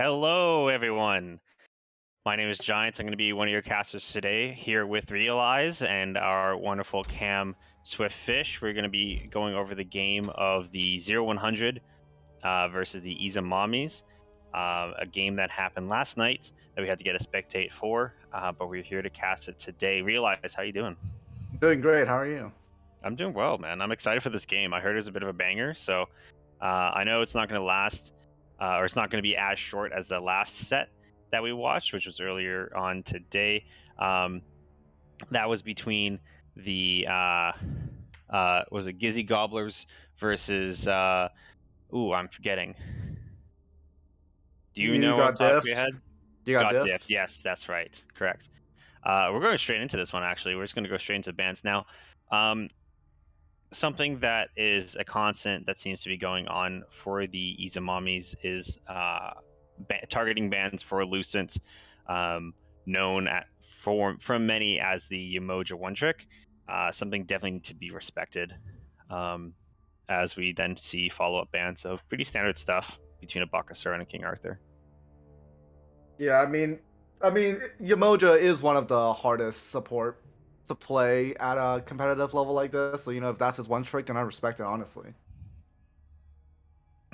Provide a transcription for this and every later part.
Hello, everyone. My name is Giants. I'm going to be one of your casters today here with Realize and our wonderful Cam Swiftfish. We're going to be going over the game of the 0100 versus the Izamommies, a game that happened last night that we had to get a spectate for, but we're here to cast it today. Realize, how you doing? Doing great. How are you? I'm doing well, man. I'm excited for this game. I heard it's a bit of a banger, so I know it's not going to last, or it's not going to be as short as the last set that we watched, which was earlier on today. Um, that was between the was it Gizzy Gobblers versus I'm forgetting. Do you You know off got the top of your diffed? head? You got Got diffed. diffed? Yes, that's right. Correct. We're going straight into this one. Actually, we're just going to go straight into the bands now. Um, Something that is a constant that seems to be going on for the Izamommies is targeting bans for Lucent, known from many as the Umoja One Trick. Something definitely to be respected. Um, as we then see follow-up bans of pretty standard stuff between a Bakasura and a King Arthur. Yeah, I mean, Yamoja is one of the hardest support to play at a competitive level like this. So if that's his one trick, then I respect it honestly.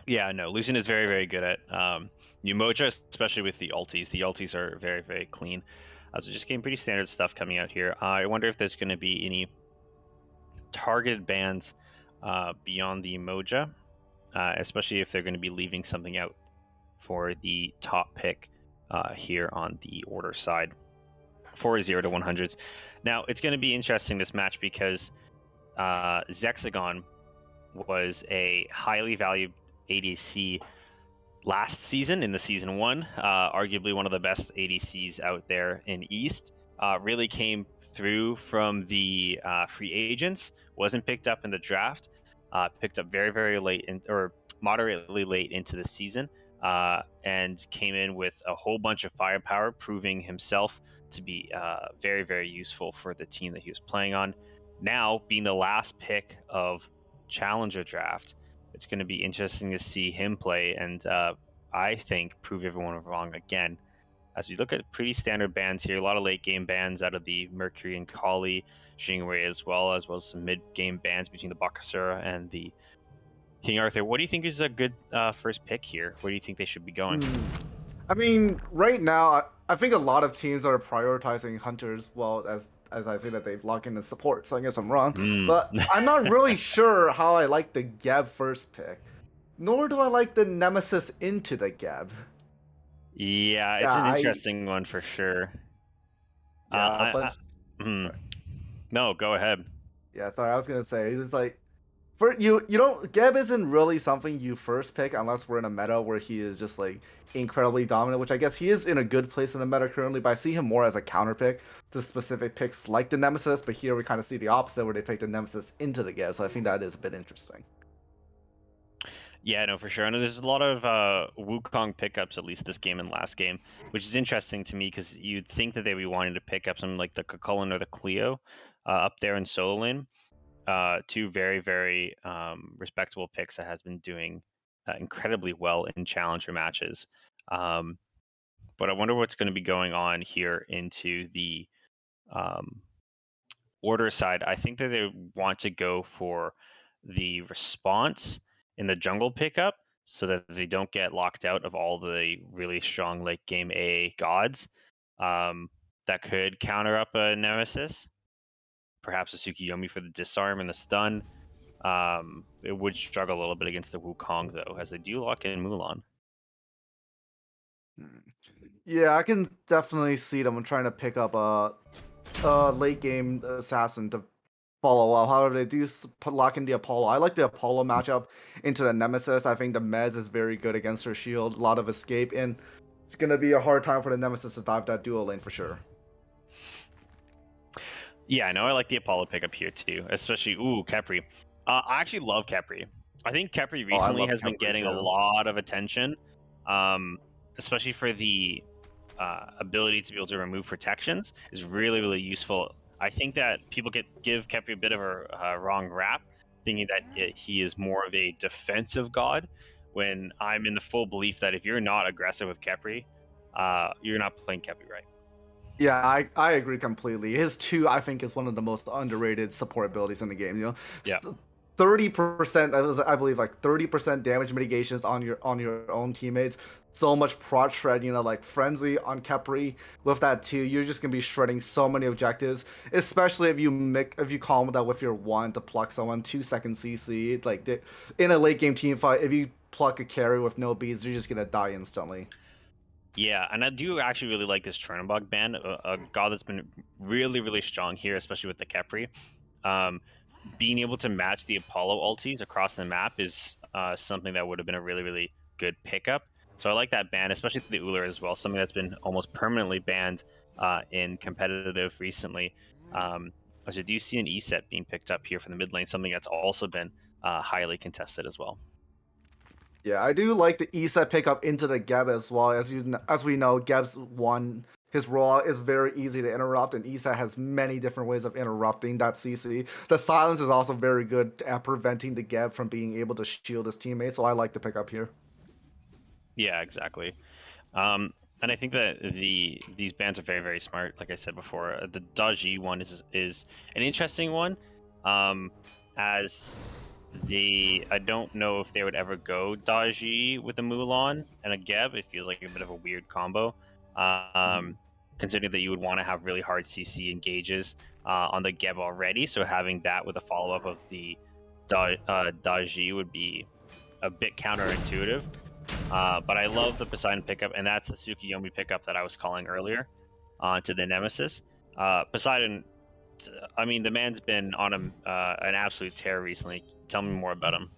Yeah, no, Lucent is very, very good at Umoja, especially with the ultis. The ultis are very, very clean. So just getting pretty standard stuff coming out here. I wonder if there's going to be any targeted bans beyond the Umoja, especially if they're going to be leaving something out for the top pick here on the order side for 0 to 100s. Now, it's going to be interesting this match because Zexagon was a highly valued ADC last season in the season one, arguably one of the best ADCs out there in East. Really came through from the free agents, wasn't picked up in the draft, picked up very, very late or moderately late into the season, and came in with a whole bunch of firepower, proving himself to be very, very useful for the team that he was playing on. Now, being the last pick of Challenger draft, it's going to be interesting to see him play and I think prove everyone wrong again. As we look at pretty standard bans here, a lot of late game bans out of the Mercury and Kali, Xingwei as well as some mid game bans between the Bakasura and the King Arthur. What do you think is a good first pick here? Where do you think they should be going? I mean, right now, I think a lot of teams are prioritizing hunters. Well, as I say that they've locked in the support, so I guess I'm wrong. Mm. But I'm not really sure how I like the Geb first pick. Nor do I like the Nemesis into the Geb. Yeah, it's Yeah, an I interesting one for sure. yeah, I but mm. sorry. No, go ahead. Yeah, sorry, I was gonna say it's just like for you don't Geb isn't really something you first pick unless we're in a meta where he is just like incredibly dominant, which I guess he is in a good place in the meta currently, but I see him more as a counter pick to specific picks like the Nemesis, but here we kind of see the opposite where they pick the Nemesis into the Geb, so I think that is a bit interesting. Yeah, no, for sure. And there's a lot of Wukong pickups, at least this game and last game, which is interesting to me because you'd think that they'd be wanting to pick up something like the Cucullin or the Cleo up there in solo lane. Two very, very respectable picks that has been doing incredibly well in challenger matches. Um, but I wonder what's going to be going on here into the um, order side. I think that they want to go for the response in the jungle pickup so that they don't get locked out of all the really strong late game A gods that could counter up a Nemesis. Perhaps a Tsukiyomi for the disarm and the stun. It would struggle a little bit against the Wukong though, as they do lock in Mulan. Hmm. Yeah, I can definitely see them trying to pick up a late game assassin to follow up. However, they do lock in the Apollo. I like the Apollo matchup into the Nemesis. I think the Mez is very good against her shield, a lot of escape, and it's gonna be a hard time for the Nemesis to dive that duo lane for sure. Yeah, I know. I like the Apollo pickup here too, especially Kepri. I actually love Kepri. I think Kepri Oh, I recently love has been Kepri getting a too. lot of attention, especially for the ability to be able to remove protections is really, really useful. I think that people give Kepri a bit of a wrong rap, thinking that he is more of a defensive god, when I'm in the full belief that if you're not aggressive with Khepri, you're not playing Khepri right. Yeah, I agree completely. His two, I think, is one of the most underrated support abilities in the game. You Yeah. know, 30%, I believe, like 30% damage mitigations on your own teammates. So much prot shred, like frenzy on Kepri. With that too, you're just gonna be shredding so many objectives. Especially if you combo that with your one to pluck someone 2 second CC. In a late game team fight, if you pluck a carry with no beads, you're just gonna die instantly. Yeah, and I do actually really like this Chernobog band, a god that's been really, really strong here, especially with the Khepri. Um, Being able to match the Apollo ultis across the map is something that would have been a really, really good pickup. So I like that ban, especially the Uller as well, something that's been almost permanently banned in competitive recently. So do you see an E set being picked up here from the mid lane, something that's also been highly contested as well? Yeah, I do like the Isa pickup into the Geb as well. As we know, Geb's one his raw is very easy to interrupt, and Isa has many different ways of interrupting that CC. The silence is also very good at preventing the Geb from being able to shield his teammates. So I like the pickup here. Yeah, exactly. Um, and I think that these bands are very, very smart. Like I said before, the Daji one is an interesting one. Um, as I don't know if they would ever go Daji with a Mulan and a Geb. It feels like a bit of a weird combo. Mhm. Um, Considering that you would want to have really hard CC engages on the Geb already, so having that with a follow up of the Daji would be a bit counterintuitive. But I love the Poseidon pickup, and that's the Tsukiyomi pickup that I was calling earlier to the Nemesis. Poseidon, I mean, the man's been on an absolute tear recently. Tell me more about him.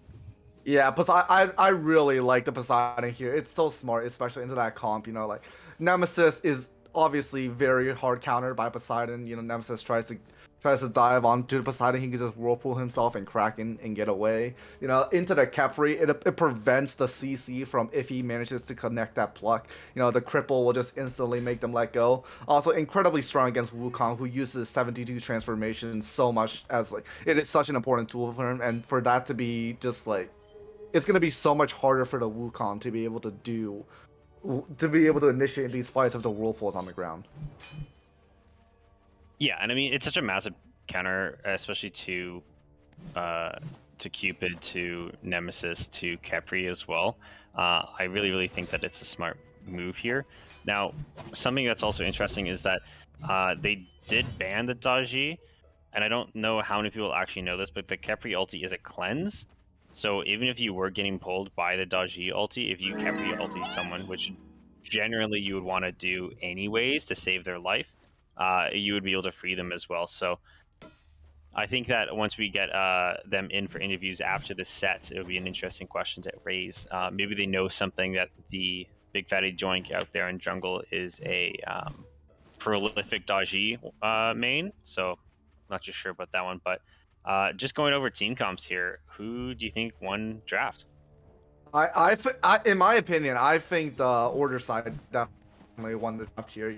Yeah, I really like the Poseidon here. It's so smart, especially into that comp. Like Nemesis is obviously very hard countered by Poseidon. Nemesis tries to dive onto the Poseidon. He can just whirlpool himself and crack and get away. Into the Capri, it prevents the CC from if he manages to connect that pluck. The cripple will just instantly make them let go. Also, incredibly strong against Wukong, who uses 72 transformation so much as like it is such an important tool for him, and for that to be just like it's gonna be so much harder for the Wukong to be able to initiate these fights if the whirlpool's on the ground. Yeah, and I mean, it's such a massive counter, especially uh, to Cupid, to Nemesis, to Capri as well. I really, really think that it's a smart move here. Now, something that's also interesting is that they did ban the Daji, and I don't know how many people actually know this, but the Capri ulti is a cleanse. So even if you were getting pulled by the Daji ulti, if you Capri ulti someone, which generally you would want to do anyways to save their life, you would be able to free them as well. So I think that once we get them in for interviews after the set, it'll be an interesting question to raise. Maybe they know something that the big fatty joink out there in jungle is a prolific Daji main. So not too sure about that one. But just going over team comps here, who do you think won draft? In my opinion, I think the order side definitely won the draft here.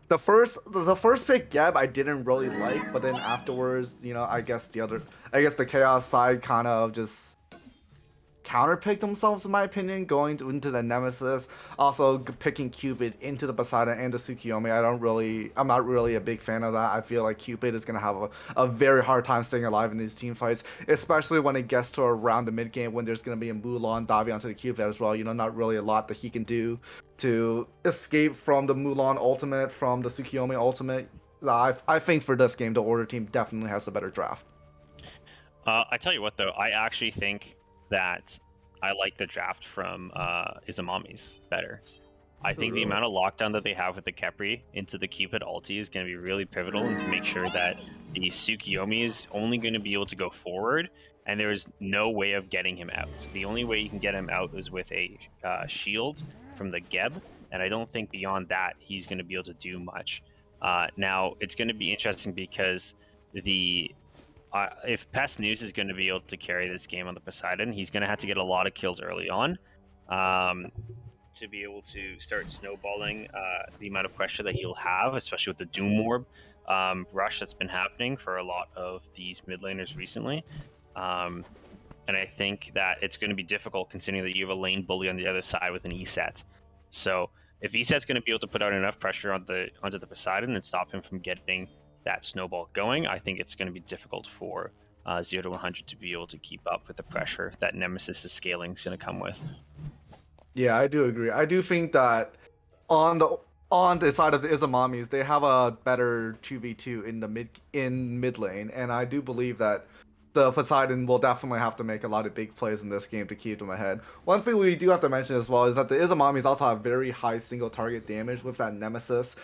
The first pick Geb I didn't really like, but then afterwards, I guess the chaos side kind of just counterpicked themselves in my opinion, going into the Nemesis, also picking Cupid into the Poseidon and the Tsukiyomi. I'm not really a big fan of that. I feel like Cupid is gonna have a very hard time staying alive in these team fights, especially when it gets to around the mid game when there's gonna be a Mulan diving onto the Cupid as well. Not really a lot that he can do to escape from the Mulan ultimate, from the Tsukiyomi ultimate. I think for this game, the Order team definitely has the better draft. I tell you what, though, I actually think that I like the draft from Izamommies better. I think the Really? amount of lockdown that they have with the Kepri into the Cupid ulti is going to be really pivotal and to make sure that the Tsukiyomi is only going to be able to go forward and there's no way of getting him out. The only way you can get him out is with a shield from the Geb, and I don't think beyond that he's going to be able to do much. Now, it's going to be interesting because the if Pest News is going to be able to carry this game on the Poseidon, he's going to have to get a lot of kills early on to be able to start snowballing the amount of pressure that he'll have, especially with the Doom Orb rush that's been happening for a lot of these mid laners recently. Um, and I think that it's going to be difficult considering that you have a lane bully on the other side with an ESET. So if ESET's going to be able to put out enough pressure on onto the Poseidon and stop him from getting that snowball going, I think it's going to be difficult for 0 to 100 to be able to keep up with the pressure that Nemesis' scaling is going to come with. Yeah, I do agree. I do think that on the side of the Izamommies, they have a better 2v2 in the mid lane, and I do believe that the Poseidon will definitely have to make a lot of big plays in this game to keep them ahead. One thing we do have to mention as well is that the Izamommies also have very high single target damage with that Nemesis.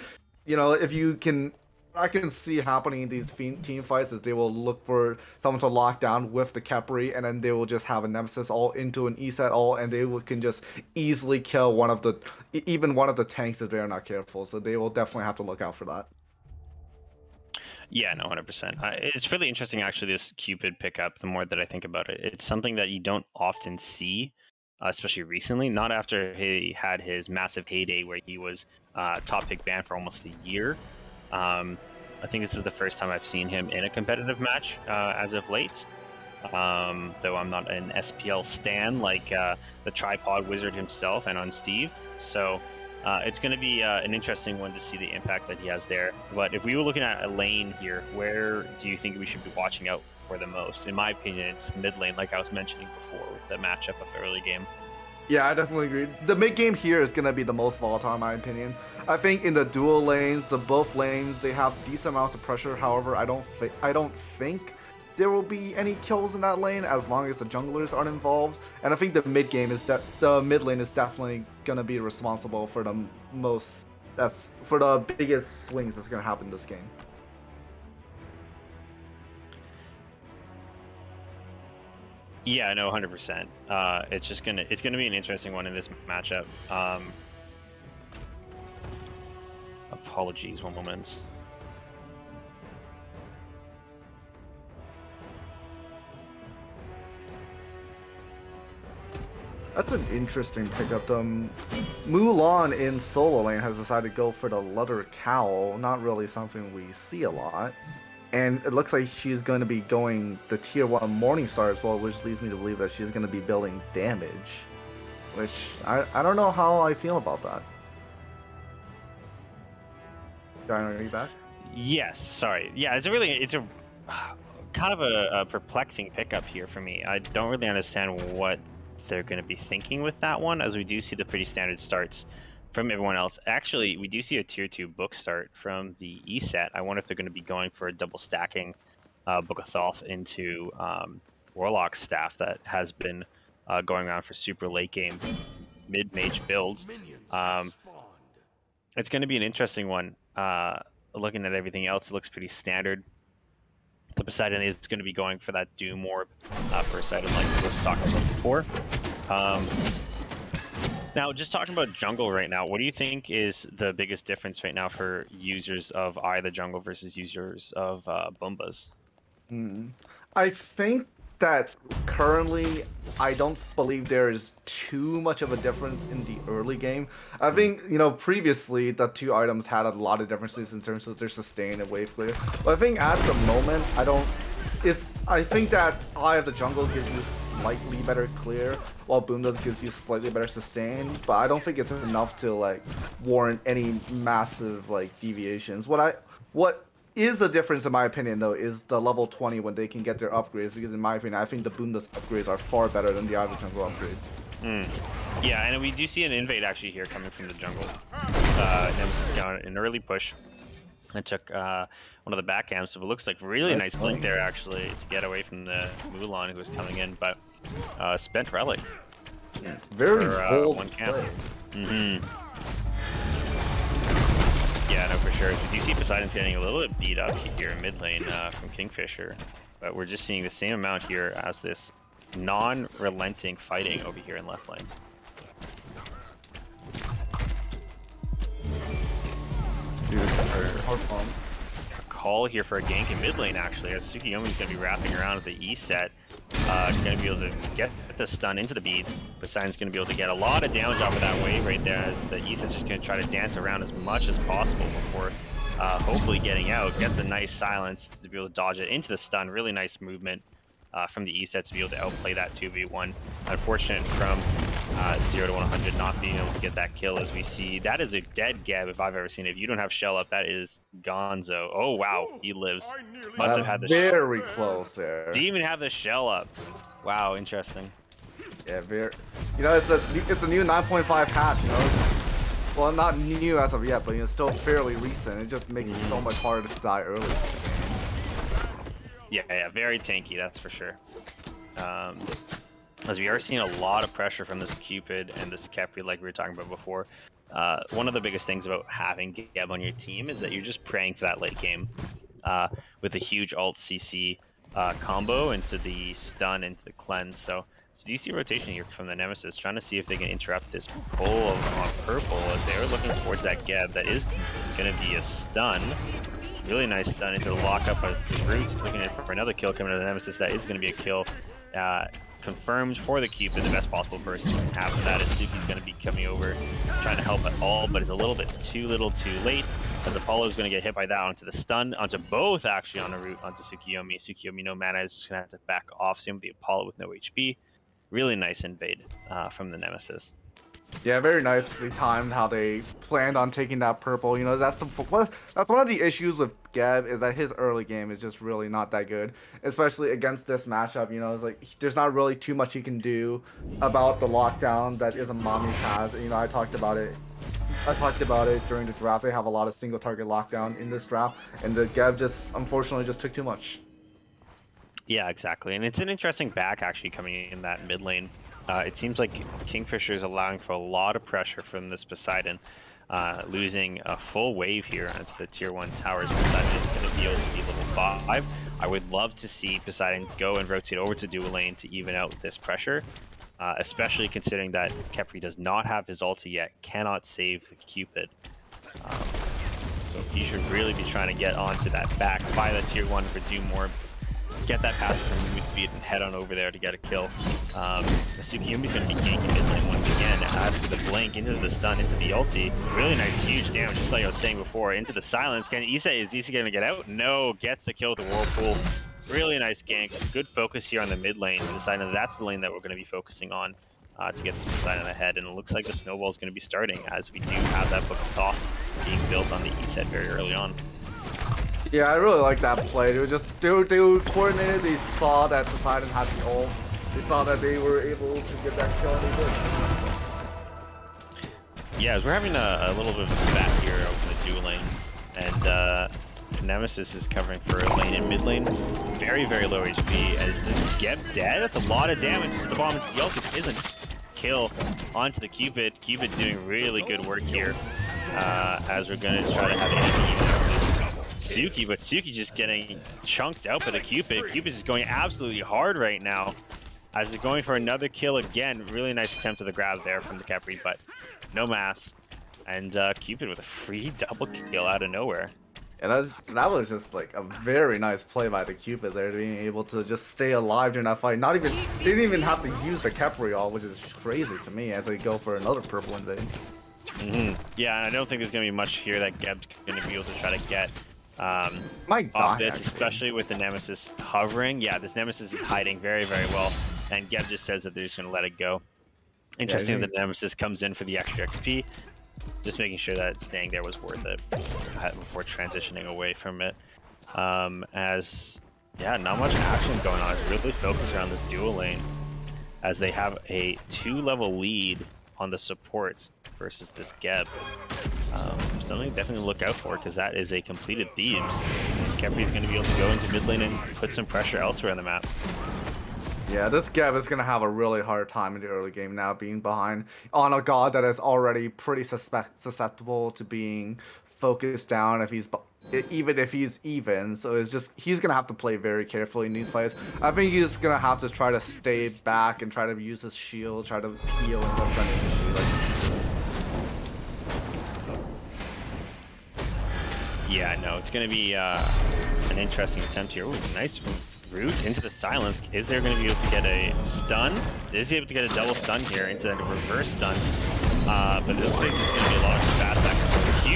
You know, if you can, I can see happening in these team fights is they will look for someone to lock down with the Kepri, and then they will just have a Nemesis all into an ESET all, and they can just easily kill one of the even one of the tanks if they're not careful. So they will definitely have to look out for that. Yeah, no, 100%. It's really interesting, actually, this Cupid pickup, the more that I think about it. It's something that you don't often see, especially recently, not after he had his massive heyday where he was top pick ban for almost a year. I think this is the first time I've seen him in a competitive match as of late. Though I'm not an SPL stan like the tripod wizard himself and on Steve. So it's going to be an interesting one to see the impact that he has there. But if we were looking at a lane here, where do you think we should be watching out for the most? In my opinion, it's mid lane, like I was mentioning before, with the matchup of the early game. Yeah, I definitely agree. The mid game here is gonna be the most volatile in my opinion. I think in the dual lanes, both lanes, they have decent amounts of pressure. However, I don't think there will be any kills in that lane as long as the junglers aren't involved. And I think the mid game is the mid lane is definitely gonna be responsible for the for the biggest swings that's gonna happen this game. Yeah, no, 100%. It's gonna be an interesting one in this matchup. Apologies, one moment. That's an interesting pickup. Mulan in solo lane has decided to go for the leather cowl. Not really something we see a lot. And it looks like she's going to be going the tier 1 Morningstar as well, which leads me to believe that she's going to be building damage. Which, I don't know how I feel about that. Dino, are you back? Yes, sorry. Yeah, it's a kind of a perplexing pickup here for me. I don't really understand what they're going to be thinking with that one, as we do see the pretty standard starts from everyone else. Actually, we do see a tier 2 book start from the ESET. I wonder if they're going to be going for a double stacking Book of Thoth into Warlock staff that has been going around for super late game mid-mage builds. It's going to be an interesting one. Looking at everything else, it looks pretty standard. The Poseidon is going to be going for that Doom Orb for a Poseidon like we were talking about before. Now, just talking about jungle right now, what do you think is the biggest difference right now for users of Eye the Jungle versus users of Boombas? I think that currently I don't believe there is too much of a difference in the early game. I think, you know, previously the two items had a lot of differences in terms of their sustain and wave clear. But I think at the moment I think that Eye of the Jungle gives you slightly better clear, while Boomdas gives you slightly better sustain, but I don't think it's enough to like warrant any massive like deviations. What is a difference in my opinion though is the level 20 when they can get their upgrades, because in my opinion I think the Boomdas upgrades are far better than the Eye of the Jungle upgrades. Yeah, and we do see an invade actually here coming from the jungle. Nemesis got an early push and took one of the back camps, so it looks like really nice blink there actually to get away from the Mulan who was coming in, but spent relic. Very bold one camp. Yeah, no, for sure. We do see Poseidon's getting a little bit beat up here in mid lane from Kingfisher, but we're just seeing the same amount here as this non-relenting fighting over here in left lane. A call here for a gank in mid lane actually, as Tsukiyomi's going to be wrapping around with the E-set. Going to be able to get the stun into the beads. Poseidon's going to be able to get a lot of damage off of that wave right there, as the E-set's just going to try to dance around as much as possible before hopefully getting out. Gets a nice silence to be able to dodge it into the stun. Really nice movement from the E set to be able to outplay that 2v1. Unfortunate from 0 to 100 not being able to get that kill, as we see. That is a dead Geb if I've ever seen it. If you don't have shell up, that is gonzo. Oh, wow. He lives. Must have had the very close there. Didn't even have the shell up. Wow, interesting. Yeah, very. You know, it's a new 9.5 patch. You know, well, not new as of yet, but you know, still fairly recent. It just makes it so much harder to die early. Yeah, very tanky, that's for sure. As we are seeing a lot of pressure from this Cupid and this Khepri, like we were talking about before. One of the biggest things about having Geb on your team is that you're just praying for that late game with a huge alt CC combo into the stun, into the cleanse. So do you see rotation here from the Nemesis, trying to see if they can interrupt this pull on purple as they are looking towards that Geb that is going to be a stun. Really nice stun into the lockup of the Roots, looking for another kill coming to the Nemesis. That is going to be a kill. Confirmed for the Cupid, the best possible person to have for that is Suki's going to be coming over, trying to help at all, but it's a little bit too little too late, as Apollo is going to get hit by that onto the stun, onto both actually on the route, onto Tsukiyomi. Tsukiyomi, no mana, is just going to have to back off. Same with the Apollo with no HP. Really nice invade from the Nemesis. Yeah, very nicely timed how they planned on taking that purple. You know, that's one of the issues with Geb, is that his early game is just really not that good, especially against this matchup. You know, it's like there's not really too much he can do about the lockdown that Izamommies has. You know, I talked about it during the draft. They have a lot of single target lockdown in this draft, and the Geb just unfortunately just took too much. Yeah, exactly, and it's an interesting back actually coming in that mid lane. It seems like Kingfisher is allowing for a lot of pressure from this Poseidon, losing a full wave here onto the tier 1 towers. Poseidon is going to be able to be level 5. I would love to see Poseidon go and rotate over to dual lane to even out this pressure, especially considering that Khepri does not have his ulti yet, cannot save the Cupid. So he should really be trying to get onto that back, buy the tier 1 for do more, get that passive from movement speed and head on over there to get a kill. Tsukiyomi's going to be ganking mid lane once again, adds to the blink, into the stun, into the ulti. Really nice, huge damage, just like I was saying before, into the silence. Is Issa going to get out? No, gets the kill with the Whirlpool. Really nice gank, good focus here on the mid lane, deciding that that's the lane that we're going to be focusing on to get this Poseidon ahead. And it looks like the snowball is going to be starting, as we do have that Book of Thoth being built on the E set very early on. Yeah, I really like that play. They were coordinated. They saw that Poseidon had the ult. They saw that they were able to get that kill, and they did. Yeah, we're having a little bit of a spat here over the dual lane, and Nemesis is covering for lane and mid lane. Very, very low HP. As this Geb dead, that's a lot of damage to the bomb. The ult isn't kill onto the Cupid. Cupid doing really good work here, as we're going to try to have an Suki, but Suki just getting chunked out by the Cupid. Cupid is going absolutely hard right now, as he's going for another kill again. Really nice attempt to the grab there from the Khepri, but no mass. And Cupid with a free double kill out of nowhere. And that was just like a very nice play by the Cupid there, being able to just stay alive during that fight. They didn't even have to use the Khepri all, which is crazy to me, as they go for another purple invade. Yeah, and I don't think there's going to be much here that Geb's going to be able to try to get off this, actually, especially with the Nemesis hovering. Yeah, this Nemesis is hiding very, very well, and Geb just says that they're just going to let it go. Interesting that the Nemesis comes in for the extra XP, just making sure that staying there was worth it before transitioning away from it. Yeah, not much action going on. It's really focused around this dual lane, as they have a 2-level lead on the support versus this Geb. Something definitely to look out for, because that is a completed Thebes. Khepri's going to be able to go into mid lane and put some pressure elsewhere on the map. Yeah, this Geb is going to have a really hard time in the early game now, being behind on a god that is already pretty susceptible to being focused down even if he's even. So it's just, he's going to have to play very carefully in these fights. I think he's going to have to try to stay back and try to use his shield, try to heal instead of trying to initiate. Yeah, no, it's going to be an interesting attempt here. Ooh, nice root into the silence. Is there going to be able to get a stun? Is he able to get a double stun here into the reverse stun? But it looks like there's going to be a lot of fast back.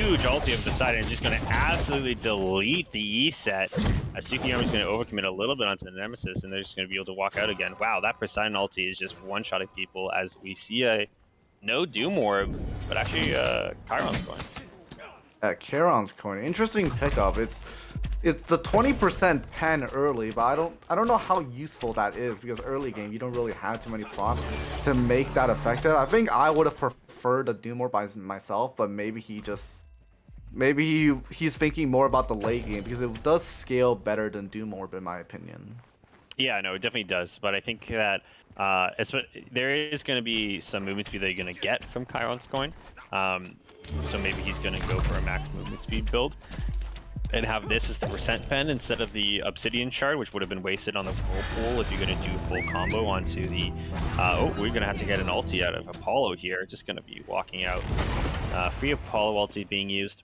huge ulti of the side and just going to absolutely delete the E set. Tsukiyomi's going to overcommit a little bit onto the Nemesis, and they're just going to be able to walk out again. Wow, that Poseidon ulti is just one-shotting people as we see a no Doom Orb, but actually Chiron's going. Charon's coin. Interesting pickup. It's the 20% pen early, but I don't know how useful that is because early game you don't really have too many procs to make that effective. I think I would have preferred a Doom Orb by myself, but maybe he's thinking more about the late game because it does scale better than Doom Orb in my opinion. Yeah, no, it definitely does. But I think that there is going to be some movement speed that you're going to get from Chiron's coin. So maybe he's going to go for a max movement speed build and have this as the percent pen instead of the Obsidian Shard, which would have been wasted on the Whirlpool if you're going to do full combo onto the... oh, we're going to have to get an ulti out of Apollo here. Just going to be walking out. Free Apollo ulti being used,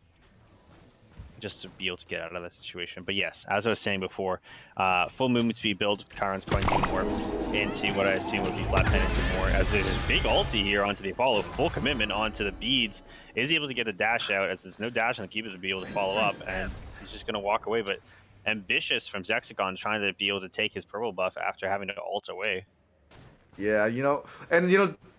just to be able to get out of that situation. But yes, as I was saying before, full movement speed build with Chiron's coin do more into what I assume would be flat pen into more, as there's this big ulti here onto the Apollo, full commitment onto the beads, is able to get the dash out as there's no dash on the Cupid to be able to follow up, and he's just going to walk away. But ambitious from Zexicon trying to be able to take his purple buff after having to ult away. Yeah,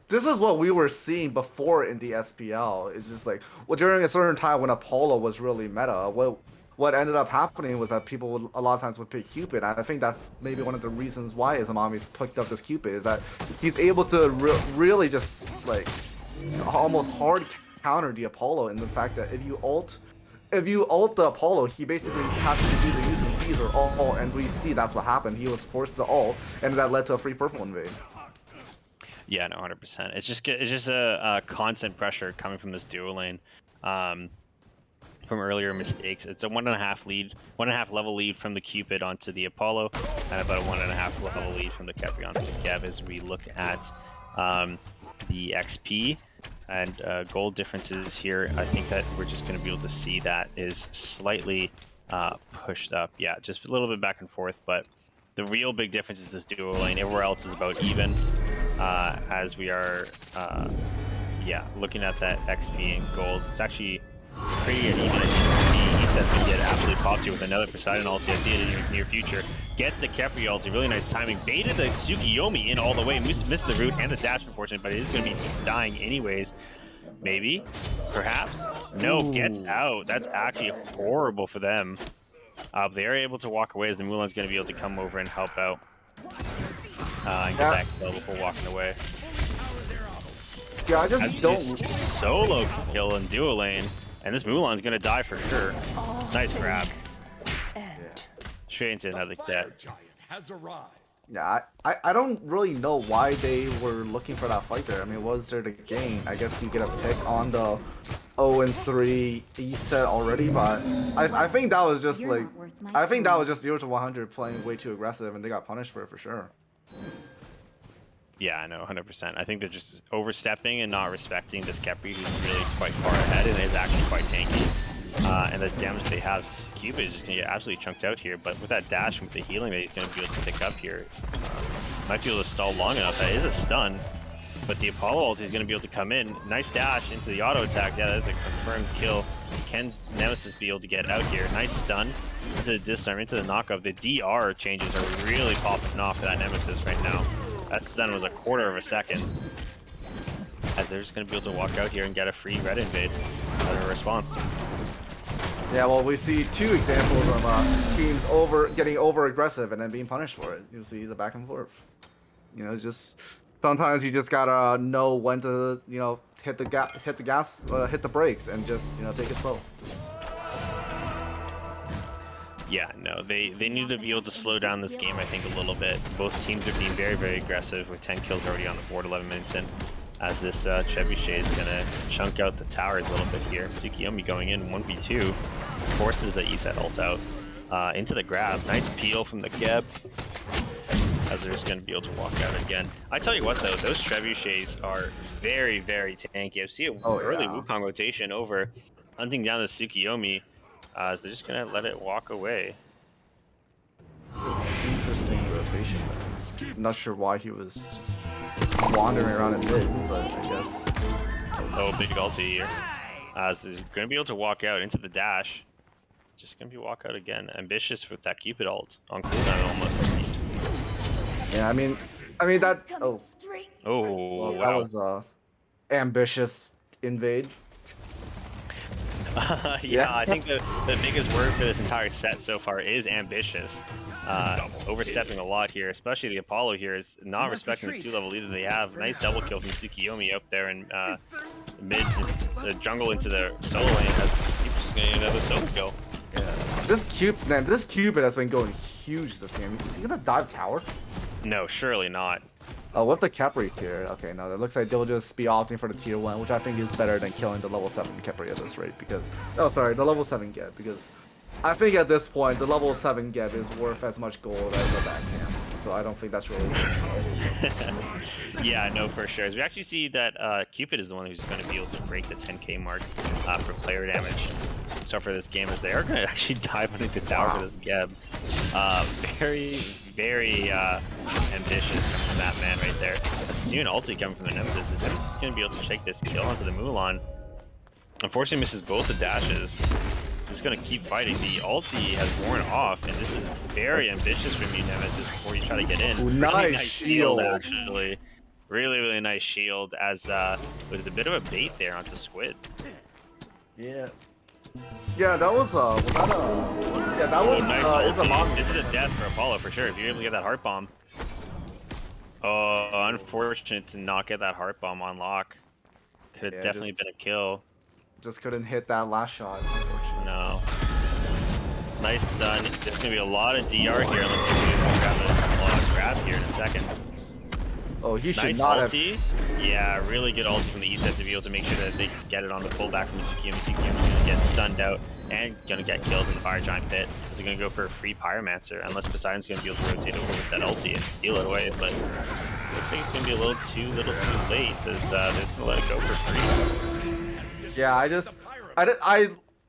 this is what we were seeing before in the SPL. It's just like, well, during a certain time when Apollo was really meta, what ended up happening was that people would, a lot of times would pick Cupid, and I think that's maybe one of the reasons why Izamommies picked up this Cupid, is that he's able to really just like almost hard counter the Apollo in the fact that if you ult the Apollo, he basically has to either use his keys or ult, and we see that's what happened. He was forced to ult, and that led to a free purple invade. Yeah, no, 100%. It's just a constant pressure coming from this duo lane, from earlier mistakes. It's a 1.5 level lead from the Cupid onto the Apollo, and about a 1.5 level lead from the Khepri onto the Kev as we look at the XP and gold differences here. I think that we're just going to be able to see that is slightly pushed up. Yeah, just a little bit back and forth, but the real big difference is this duo lane. Everywhere else is about even. As we are, yeah, looking at that XP and gold, it's actually pretty even. He says we get absolutely popped here with another Poseidon ulti. I see it in the near future. Get the Khepri ulti, really nice timing. Baited the Tsukiyomi in all the way, missed the root and the dash, unfortunately, but it is going to be dying anyways. Maybe, perhaps. No, gets out. That's actually horrible for them. They're able to walk away as the Mulan's going to be able to come over and help out. And get that kill before walking away. Yeah, I just don't... Solo kill in duo lane, and this Mulan's gonna die for sure. Nice grab. Straight into another death. Yeah, I don't really know why they were looking for that fight there. I mean, what was there to gain? I guess you get a pick on the 0-3 E set already, but I think that was just like... I think that was just 0 to 100 playing way too aggressive, and they got punished for it for sure. Yeah, I know, 100%. I think they're just overstepping and not respecting this Khepri, who's really quite far ahead and is actually quite tanky. And the damage they have, Cupid is just going to get absolutely chunked out here, but with that dash and with the healing that he's going to be able to pick up here, might be able to stall long enough. That is a stun, but the Apollo ulti is going to be able to come in. Nice dash into the auto attack. Yeah, that is a confirmed kill. Can Nemesis be able to get out here? Nice stun into the disarm, into the knockup. The DR changes are really popping off for that Nemesis right now. That stun was a quarter of a second. As they're just going to be able to walk out here and get a free red invade as a response. Yeah, well, we see two examples of teams getting over aggressive and then being punished for it. You see the back and forth. It's just sometimes you just gotta know when to hit the gas, hit the brakes, and just take it slow. Yeah, no, they need to be able to slow down this game, I think, a little bit. Both teams are being very, very aggressive with 10 kills already on the board, 11 minutes in. As this Trebuchet is going to chunk out the towers a little bit here. Tsukiyomi going in 1v2, forces the ESET ult out into the grab. Nice peel from the Geb, as they're just going to be able to walk out again. I tell you what, though, those Trebuchets are very, very tanky. I've seen an early Wukong rotation over, hunting down the Tsukiyomi, as they're just going to let it walk away. Interesting rotation. I'm not sure why he was just wandering around in mid, but I guess. Oh, big ulti here. So he's going to be able to walk out into the dash. Just going to be walk out again. Ambitious with that Cupid ult on cooldown almost, it seems. Yeah, I mean that. Oh, Oh, well, that wow. was ambitious invade. Yeah, Yes. I think the biggest word for this entire set so far is ambitious. Overstepping a lot here, especially the Apollo here is not respecting the 2-level lead that they have. Nice double kill from Tsukiyomi up there in mid the jungle into the solo lane. He's just getting another solo kill. Yeah. This Cupid has been going huge this game. Is he gonna dive tower? No, surely not. Oh, with the Khepri here. Okay, no, it looks like they'll just be opting for the tier 1, which I think is better than killing the level 7 Khepri at this rate because... Oh, sorry, the level 7 Geb, because I think at this point, the level 7 Geb is worth as much gold as the backhand. So I don't think that's really... Yeah, no, for sure. As we actually see that Cupid is the one who's going to be able to break the 10k mark for player damage. So for this game, as they are going to actually dive underneath the tower for this Geb. Very, very ambitious from that man right there. See an ulti coming from the Nemesis. The Nemesis is going to be able to shake this kill onto the Mulan. Unfortunately, misses both the dashes. Just going to keep fighting. The ulti has worn off, and this is very ambitious from you, Nemesis, before you try to get in. Ooh, Really nice shield, actually. Really, really nice shield, as was a bit of a bait there onto Squid. Yeah. Yeah, that was yeah, that was nice Izamommies. This is a death for Apollo for sure. If you're able to get that heart bomb. Oh, unfortunate to not get that heart bomb on lock. Could have definitely been a kill. Just couldn't hit that last shot, unfortunately. No. Nice stun. There's gonna be a lot of DR here. Let's grab this grab here in a second. Oh, he should nice not ulti. Yeah, really good ulti from the East to be able to make sure that they get it on the pullback from Tsukiyomi. Tsukiyomi's gonna get stunned out and gonna get killed in the Fire Giant pit. He's gonna go for a free Pyromancer, unless Poseidon's gonna be able to rotate over with that ulti and steal it away. But looks like it's gonna be a little too late, as they're just gonna let it go for free. Yeah,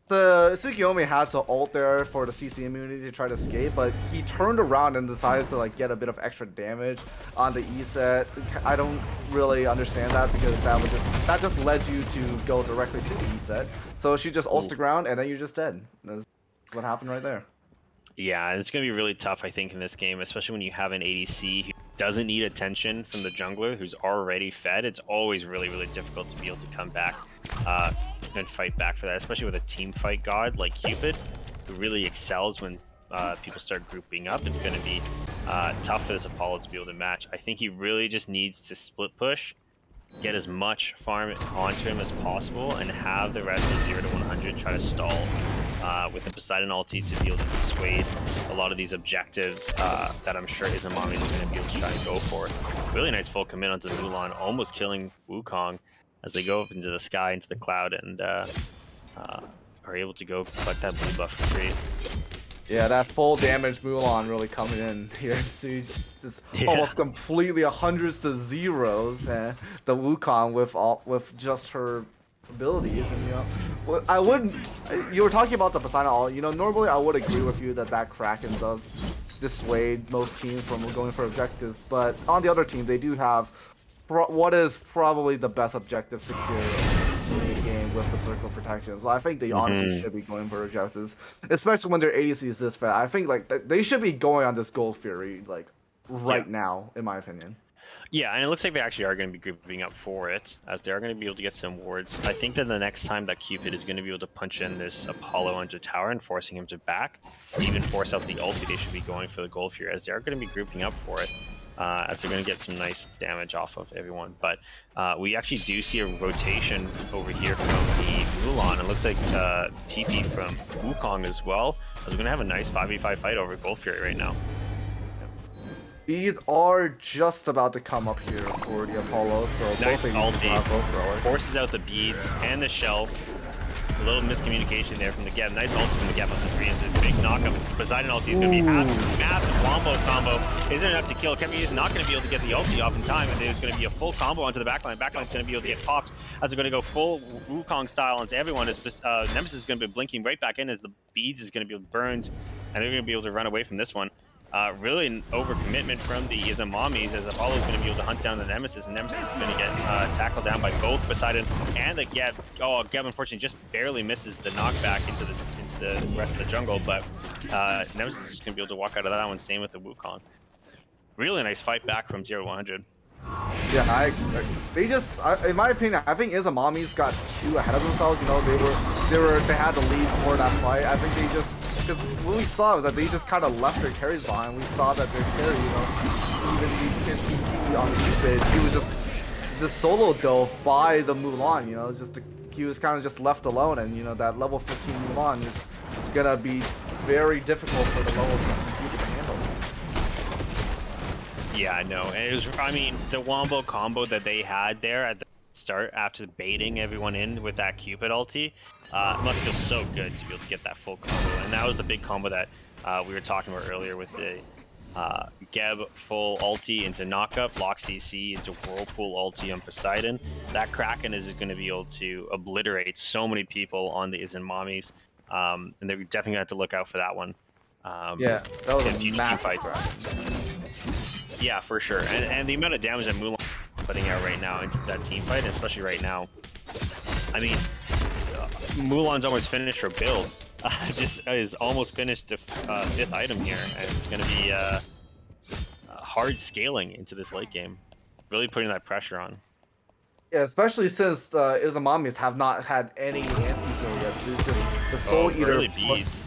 the Tsukiyomi had to ult there for the CC immunity to try to escape, but he turned around and decided to like get a bit of extra damage on the E set. I don't really understand that because that just led you to go directly to the E set. So she just ults the ground and then you're just dead. That's what happened right there. Yeah, and it's going to be really tough, I think, in this game, especially when you have an ADC who doesn't need attention from the jungler who's already fed. It's always really, really difficult to be able to come back and fight back for that, especially with a team fight god like Cupid, who really excels when people start grouping up. It's going to be tough for this Apollo to be able to match. I think he really just needs to split push, get as much farm onto him as possible, and have the rest of 0 to 100 try to stall with the Poseidon ulti to be able to dissuade a lot of these objectives that I'm sure Izamommies is going to be able to try and go for. Really nice full commit onto Mulan, almost killing Wukong as they go up into the sky, into the cloud, and are able to go collect that blue buff for free. Yeah, that full damage Mulan really coming in here. See, just almost completely hundreds to zeros. And the Wukong with just her abilities, and I wouldn't. You were talking about the Poseidon ult. Normally I would agree with you that Kraken does dissuade most teams from going for objectives, but on the other team they do have what is probably the best objective secure in the game with the circle protection. So I think they honestly should be going for objectives, especially when their ADC is this fat. I think like they should be going on this Gold Fury like right now, in my opinion. Yeah, and it looks like they actually are going to be grouping up for it, as they are going to be able to get some wards. I think that the next time that Cupid is going to be able to punch in this Apollo onto tower and forcing him to back, even force out the ulti, they should be going for the Gold Fury, as they are going to be grouping up for it. As they're going to get some nice damage off of everyone. But we actually do see a rotation over here from the Mulan. It looks like TP from Wukong as well. As we're going to have a nice 5v5 fight over Gold Fury right now. These are just about to come up here for the Apollo, so nice both ulti. Forces out the beads and the shell. A little miscommunication there from the Geb. Nice ulti from the Geb on the 3 into the big knockup. Poseidon ulti is going to be massive wombo combo. Isn't enough to kill. Kemi is not going to be able to get the ulti off in time, and there's going to be a full combo onto the backline. Backline is going to be able to get popped as they're going to go full Wukong style onto everyone. As Nemesis is going to be blinking right back in as the beads is going to be burned, and they're going to be able to run away from this one. Really an overcommitment from the Izamommies, as Apollo's going to be able to hunt down the Nemesis, and Nemesis is going to get tackled down by both Poseidon and the Geb. Oh, Geb unfortunately just barely misses the knockback into the rest of the jungle, but Nemesis is going to be able to walk out of that one. Same with the Wukong. Really nice fight back from 0-100. Yeah, they just, in my opinion, I think Izamommies got too ahead of themselves. You know, they had the lead for that fight. I think they just, because what we saw was that they just kind of left their carries behind. We saw that their carry, you know, even the NCT on Cupid, he was just solo dove by the Mulan. You know, it's just he was kind of just left alone, and you know that level 15 Mulan is gonna be very difficult for the level 15 Cupid to handle. Yeah, I know. And it was, I mean, the wombo combo that they had there at the start after baiting everyone in with that Cupid ulti, it must feel so good to be able to get that full combo. And that was the big combo that we were talking about earlier with the Geb full ulti into knockup, lock CC into Whirlpool ulti on Poseidon. That Kraken is going to be able to obliterate so many people on the Izamommies. And they're definitely going to have to look out for that one. Yeah, that was a massive fight. Yeah, for sure. And the amount of damage that Mulan is putting out right now into that team fight, especially right now. I mean, Mulan's almost finished her build. Just is almost finished the 5th item here, and it's going to be hard scaling into this late game. Really putting that pressure on. Yeah, especially since Izamommies have not had any anti-heal yet. It's just the Soul Eater. Beads.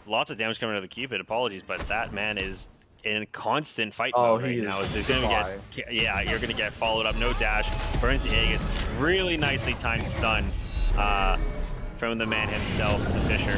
Lots of damage coming out of the Cupid. Apologies, but that man is in constant fight mode right now. There's gonna get, yeah, you're gonna get followed up. No dash. Burns the Aegis. Really nicely timed stun from the man himself, the Fisher.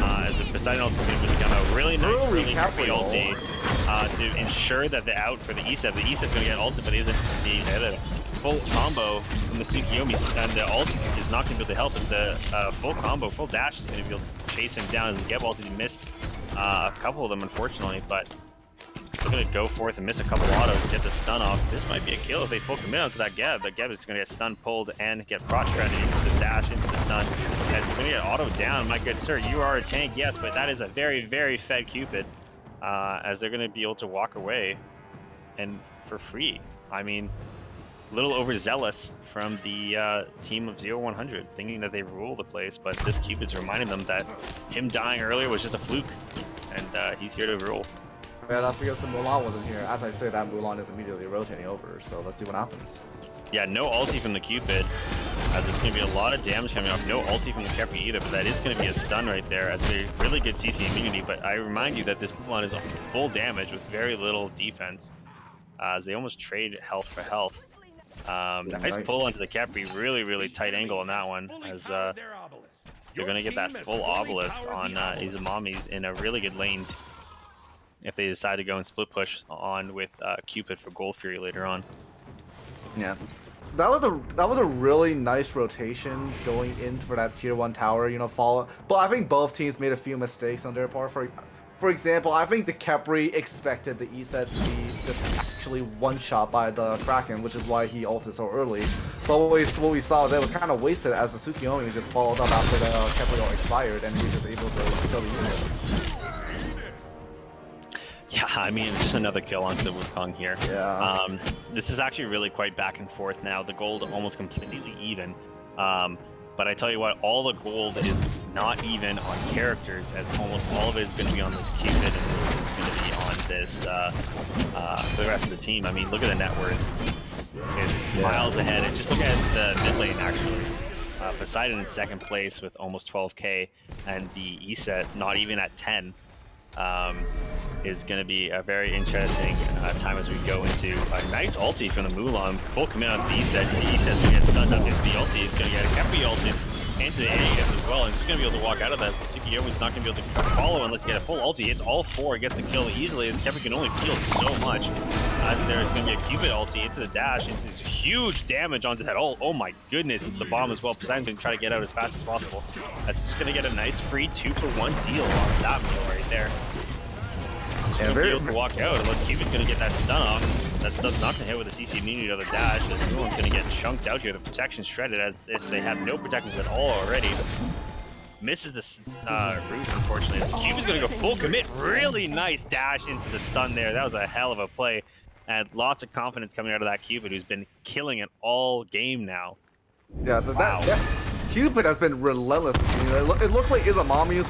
As the Poseidon ulti is gonna become a really nice, really creepy ulti to ensure that the out for the ESEP. The ESEP's gonna get ulti, but isn't the full combo from the Tsukiyomi, and the ult is not gonna be able to help. As the full combo, full dash is gonna be able to chase him down. As the Geb ulti missed a couple of them, unfortunately, but they're going to go forth and miss a couple autos, get the stun off. This might be a kill if they full commit onto that Geb. The Geb is going to get stun pulled and get frost strategy into the dash into the stun. And it's going to get auto down. My good sir, you are a tank, yes, but that is a very, very fed Cupid. As they're going to be able to walk away and for free. I mean, a little overzealous from the team of 0-100, thinking that they rule the place, but this Cupid's reminding them that him dying earlier was just a fluke, and he's here to rule. Yeah, that's because the Mulan wasn't here. As I say, that Mulan is immediately rotating over, so let's see what happens. Yeah, no ulti from the Cupid, as there's going to be a lot of damage coming off. No ulti from the Kepri either, but that is going to be a stun right there, as a really good CC immunity. But I remind you that this Mulan is full damage with very little defense, as they almost trade health for health. Nice pull onto the Kepri, really, really tight angle on that one, as they're going to get that full obelisk on Izamommies in a really good lane if they decide to go and split push on with Cupid for Gold Fury later on. Yeah, that was a really nice rotation going in for that tier 1 tower. You know, follow. But I think both teams made a few mistakes on their part. For example, I think the Kepri expected the ESET to be just actually one-shot by the Kraken, which is why he ulted so early. But what we saw there was kind of wasted, as the Tsukiyomi just followed up after the Kepri ult expired, and he was just able to kill the unit. Yeah, I mean, just another kill onto the Wukong here. Yeah. This is actually really quite back and forth now. The gold almost completely even. But I tell you what, all the gold is not even on characters, as almost all of it is going to be on this Cupid, and it's going to be on this the rest of the team. I mean, look at the net worth. It's miles ahead. And just look at the mid lane, actually. Poseidon in 2nd place with almost 12k, and the ESET not even at 10. Is going to be a very interesting time as we go into a nice ulti from the Mulan. Full commit on the ESET. The ESET's going to get stunned up into the ulti. It's going to get a Kepri ulti into the Aegis as well. And he's going to be able to walk out of that. Tsukiyomi's not going to be able to follow unless you get a full ulti. It's all 4, gets the kill easily. As Kepri can only field so much. As there's going to be a Cupid ulti into the dash. Into this huge damage onto that ult. Oh my goodness, into the bomb as well. Poseidon's going to try to get out as fast as possible. That's just going to get a nice free 2-for-1 deal on that meal right there. He's going to be able to walk out unless Cupid's going to get that stun off. That stun's not going to hit with a CC immunity to the dash. This one's going to get chunked out here. The protection's shredded, as if they have no protections at all already. misses the root, unfortunately. So Cupid's going to go full commit. Really nice dash into the stun there. That was a hell of a play. And lots of confidence coming out of that Cupid, who's been killing it all game now. Yeah, Wow. that Cupid has been relentless. You know, it looked like Izamommies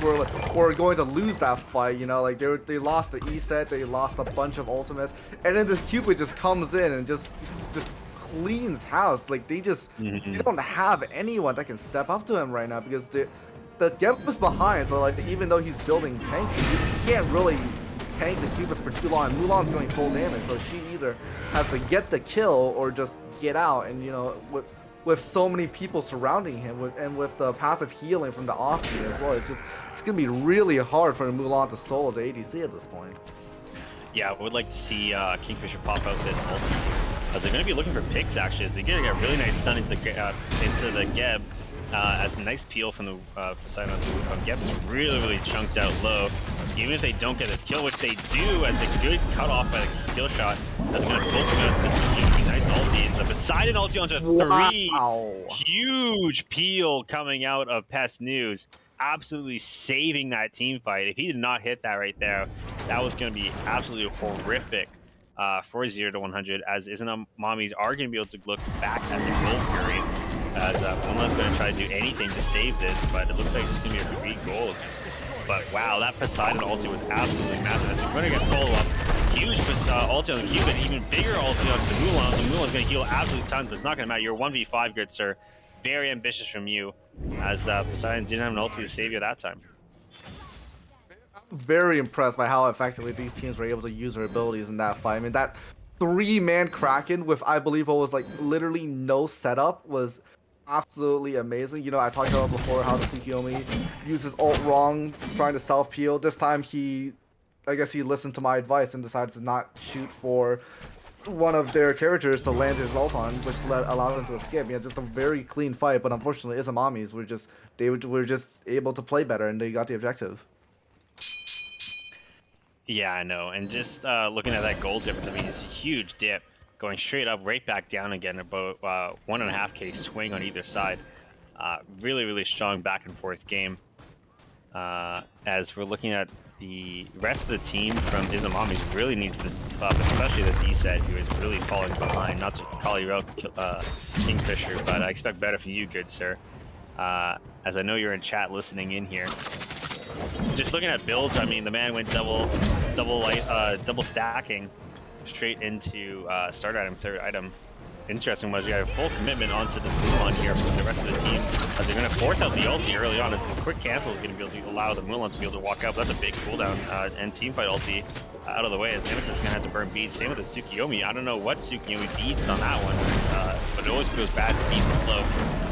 were going to lose that fight. You know, like they lost the E set, they lost a bunch of ultimates, and then this Cupid just comes in and just cleans house. Like they don't have anyone that can step up to him right now because the Geb is behind. So like even though he's building tank, you can't really tank the Cupid for too long. And Mulan's going full damage, so she either has to get the kill or just get out. And you know with so many people surrounding him and with the passive healing from the Austin as well, it's gonna be really hard for Mulan to solo the ADC at this point. Yeah, I would like to see Kingfisher pop out this ulti. As they're going to be looking for picks, actually, as they get a really nice stun into the Geb. As a nice peel from the side on Geb is really chunked out low. Even if they don't get this kill, which they do, as a good cut off by the kill shot, as they're going to pull this nice ulti. It's a Poseidon ulti onto three. Wow. Huge peel coming out of Pest News. Absolutely saving that team fight. If he did not hit that right there, that was going to be absolutely horrific for 0 to 100, as Izamommies are going to be able to look back at the gold period, as Mulan's going to try to do anything to save this, but it looks like it's going to be a 3 gold. But wow, that Poseidon ulti was absolutely massive. As we're going to get follow-up. Huge ulti on the Cupid, even bigger ulti on the Mulan. The Mulan's going to heal absolute tons, but it's not going to matter. You're 1v5, good sir. Very ambitious from you, as Poseidon didn't have an ulti to save you that time. I'm very impressed by how effectively these teams were able to use their abilities in that fight. I mean, that 3-man Kraken with, I believe, what was like literally no setup was absolutely amazing. You know, I talked about before how the Tsukiyomi uses ult wrong, trying to self-peel. This time I guess he listened to my advice and decided to not shoot for one of their characters to land his ult on, which allowed him to escape. Yeah, just a very clean fight, but unfortunately, Izamommies were just able to play better and they got the objective. Yeah, I know. And just looking at that gold difference, I mean, it's a huge dip going straight up, right back down again, about 1.5k swing on either side. Really strong back and forth game. As we're looking at the rest of the team from Izamommies really needs to up, especially this E-set, who is really falling behind. Not to call you out, Kingfisher, but I expect better from you, good sir. As I know you're in chat listening in here. Just looking at builds, I mean, the man went double stacking straight into start item, third item. Interesting was you got a full commitment onto the Mulan here from the rest of the team, as they're going to force out the ulti early on. A quick cancel is going to be able to allow the Mulan to be able to walk out. But that's a big cooldown and teamfight ulti out of the way, as Nemesis is going to have to burn beads. Same with the Tsukiyomi. I don't know what Tsukiyomi beats on that one, but it always feels bad to beat the slow.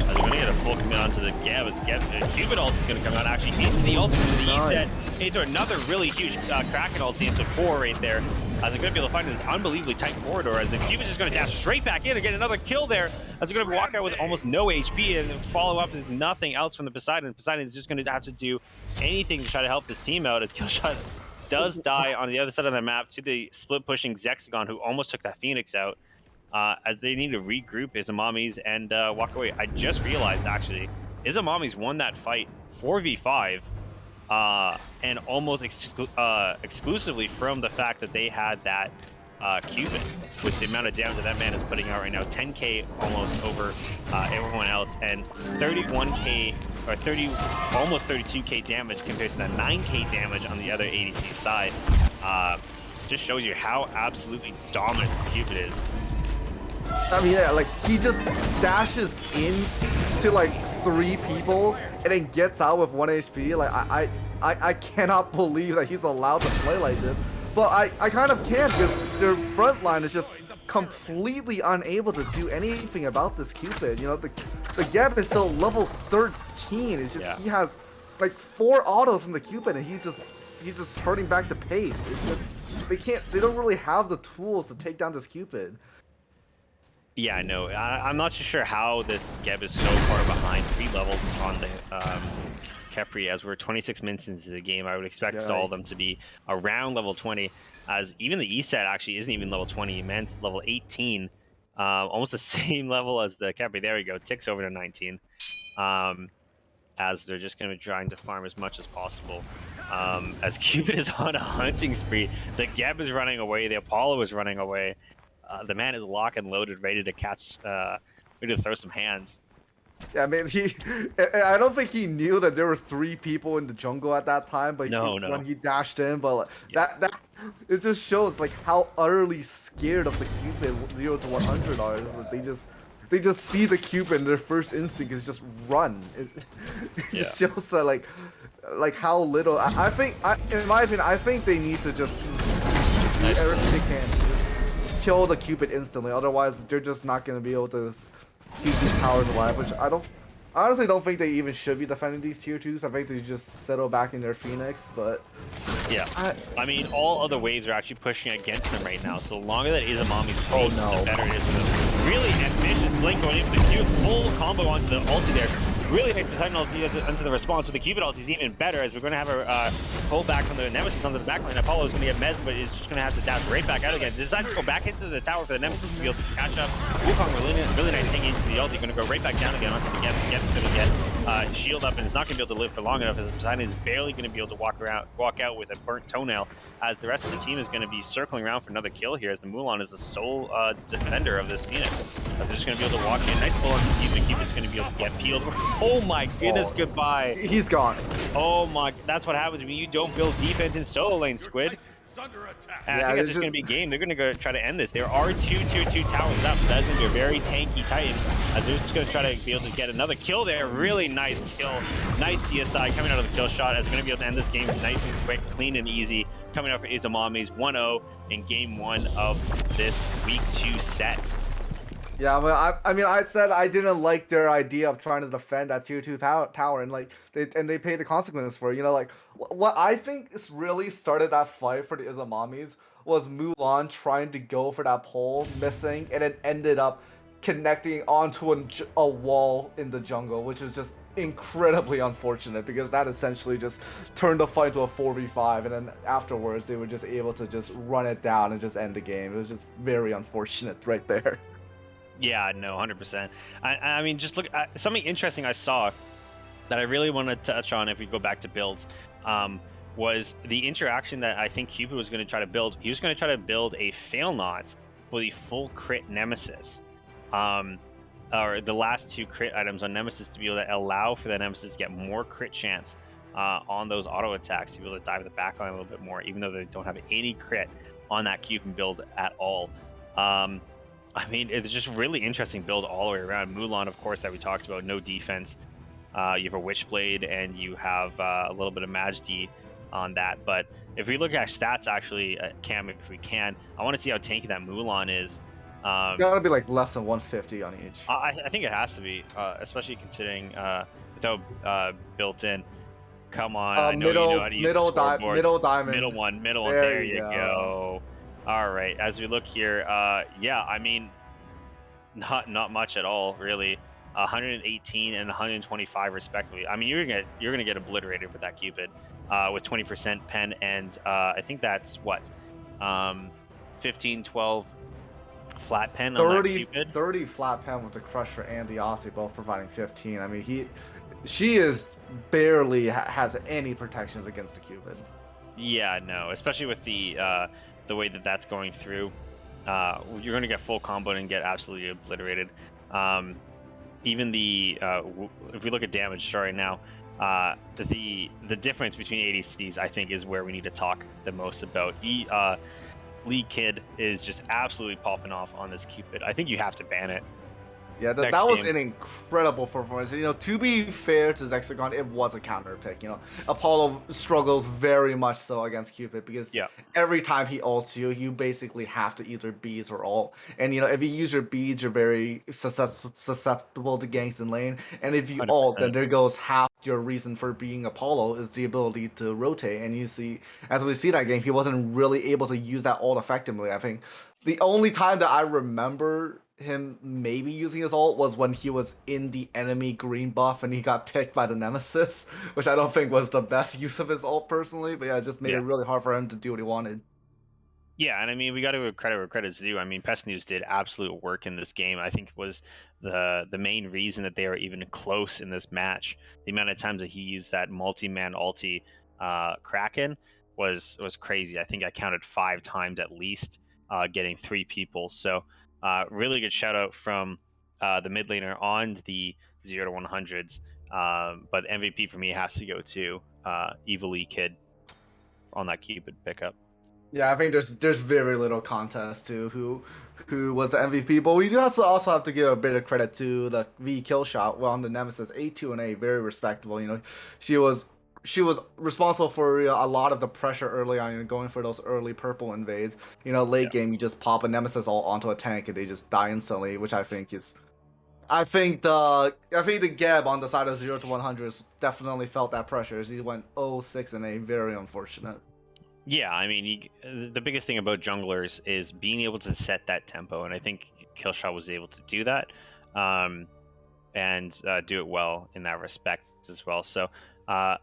As we're going to get a full commit onto the Geb. The Cupid ult is going to come out actually into the ulti from the E-set, into another really huge Kraken ulti into 4 right there. As they're going to be able to find this unbelievably tight corridor, as the Cupid's just going to dash straight back in and get another kill there, as they're going to walk out with almost no HP and follow up with nothing else from the Poseidon. Poseidon is just going to have to do anything to try to help this team out, as Killshot does die on the other side of the map to the split-pushing Zexagon, who almost took that Phoenix out, as they need to regroup Izamommies and walk away. I just realized, actually, Izamommies won that fight 4v5, and almost exclusively from the fact that they had that Cupid, with the amount of damage that man is putting out right now. 10k almost over everyone else, and 31k or almost 32k damage compared to the 9k damage on the other ADC side. Just shows you how absolutely dominant Cupid is. I mean, yeah, like he just dashes in to like 3 people and then gets out with 1 HP. Like I cannot believe that he's allowed to play like this. But I kind of can, because their front line is just completely unable to do anything about this Cupid. You know, the Geb is still level 13. It's just he has like 4 autos from the Cupid and he's just turning back the pace. It's just they don't really have the tools to take down this Cupid. Yeah, I know. I'm not too sure how this Geb is so far behind 3 levels on the Khepri, as we're 26 minutes into the game. I would expect all of them to be around level 20, as even the E-set actually isn't even level 20. Man's level 18, almost the same level as the Khepri. There we go, ticks over to 19. as they're just going to be trying to farm as much as possible. As Cupid is on a hunting spree, the Geb is running away, the Apollo is running away. The man is locked and loaded, ready to catch, ready to throw some hands. Yeah, I mean, I don't think he knew that there were three people in the jungle at that time, but No, when no. he dashed in, but like, Yeah. it just shows like how utterly scared of the Cupid 0 to 100 are. They just see the Cupid, and their first instinct is just run. It Yeah. just shows that like how little. In my opinion, I think they need to just do Nice. everything they can to just kill the Cupid instantly. Otherwise, they're just not going to be able to keep these towers alive, which I honestly don't think they even should be defending these tier 2s. I think they just settle back in their Phoenix, but Yeah. I mean, all other waves are actually pushing against them right now. So the longer that Izamommies Oh waits, no. the better it is for them. Really ambitious blink going into the Q, full combo onto the ulti there. Really nice Poseidon ulti onto the response, but the Cupid ulti is even better as we're going to have a pull back from the Nemesis onto the backline. Apollo is going to get Mez, but is just going to have to dash right back out again. Decides to go back into the tower for the Nemesis to be able to catch up. Wukong really nice hanging into the ulti, going to go right back down again onto the Geb. The Geb's going to get shield up and is not going to be able to live for long enough as Poseidon is barely going to be able to walk out with a burnt toenail, as the rest of the team is going to be circling around for another kill here, as the Mulan is the sole defender of this Phoenix. As they're just going to be able to walk in. Nice pull on the Cupid. Cupid's going to be able to get peeled. Oh my goodness, goodbye. He's gone. Oh my, that's what happens when you don't build defense in solo lane, Squid. And I think that's just going to be game. They're going to go try to end this. There are two tier 2 towers up. That's going to be a very tanky Titan, as they're just going to try to be able to get another kill there. Really nice kill. Nice DSI coming out of the kill shot, as they're going to be able to end this game nice and quick, clean and easy. Coming out for Izamommies 1-0 in game 1 of this week 2 set. Yeah, but I mean, I said I didn't like their idea of trying to defend that tier 2 tower, and like they pay the consequences for it. You know, like what I think is really started that fight for the Izamommies was Mulan trying to go for that pole, missing, and it ended up connecting onto a wall in the jungle, which is just incredibly unfortunate because that essentially just turned the fight to a 4v5, and then afterwards they were just able to just run it down and just end the game. It was just very unfortunate right there. Yeah, no, 100%. I mean, just look at something interesting I saw that I really want to touch on if we go back to builds, was the interaction that I think Cupid was going to try to build. He was going to try to build a fail knot for the full crit Nemesis, or the last 2 crit items on Nemesis, to be able to allow for the Nemesis to get more crit chance on those auto attacks, to be able to dive the backline a little bit more, even though they don't have any crit on that Cupid build at all. I mean, it's just really interesting build all the way around. Mulan, of course, that we talked about, no defense. You have a Witchblade, and you have a little bit of Maj D on that. But if we look at stats, actually, Cam, if we can, I want to see how tanky that Mulan is. Gotta be like less than 150 on each. I think it has to be, especially considering without built in. Come on, I know you know how to use the scoreboard. Middle diamond. Middle one. There you go. All right, as we look here, yeah, I mean, not much at all, really. 118 and 125 respectively. I mean, you're gonna get obliterated with that Cupid, with 20% pen, and I think that's what, 15, 12 flat pen on that Cupid. 30 flat pen with the Crusher and the Aussie both providing 15. I mean, she is barely has any protections against the Cupid. Yeah, no, especially with the way that that's going through. You're going to get full combo and get absolutely obliterated. Even if we look at damage right now, the difference between ADCs, I think, is where we need to talk the most about. Lee Kid is just absolutely popping off on this Cupid. I think you have to ban it. Yeah, that was an incredible performance. You know, to be fair to Zexagon, it was a counter pick. You know, Apollo struggles very much so against Cupid because every time he ults you, you basically have to either beads or ult. And you know, if you use your beads, you're very susceptible to ganks in lane. And if you 100%. ult, then there goes half your reason for being Apollo is the ability to rotate. And you see, as we see that game, he wasn't really able to use that ult effectively. I think the only time that I remember him maybe using his ult was when he was in the enemy green buff and he got picked by the Nemesis, which I don't think was the best use of his ult personally, but yeah, it just made it really hard for him to do what he wanted. Yeah, and I mean we got to give credit where credit's due. I mean, Pest News did absolute work in this game. I think was the main reason that they were even close in this match. The amount of times that he used that multi-man ulti Kraken was crazy. I think I counted 5 times at least, getting 3 people. So really good shout out from the mid laner on the 0 to 100s. But MVP for me has to go to Evil E Kid on that Cupid pickup. Yeah, I think there's very little contest to who was the MVP, but we do also have to give a bit of credit to the V kill shot well, on the Nemesis A2 and A, very respectable. You know, she was she was responsible for a lot of the pressure early on, going for those early purple invades. You know, late game you just pop a Nemesis all onto a tank and they just die instantly, which I think is. I think the Geb on the side of 0 to 100 definitely felt that pressure as he went 0-6 and A, very unfortunate. Yeah, I mean, the biggest thing about junglers is being able to set that tempo, and I think Killshot was able to do that, um, and do it well in that respect as well. So, uh,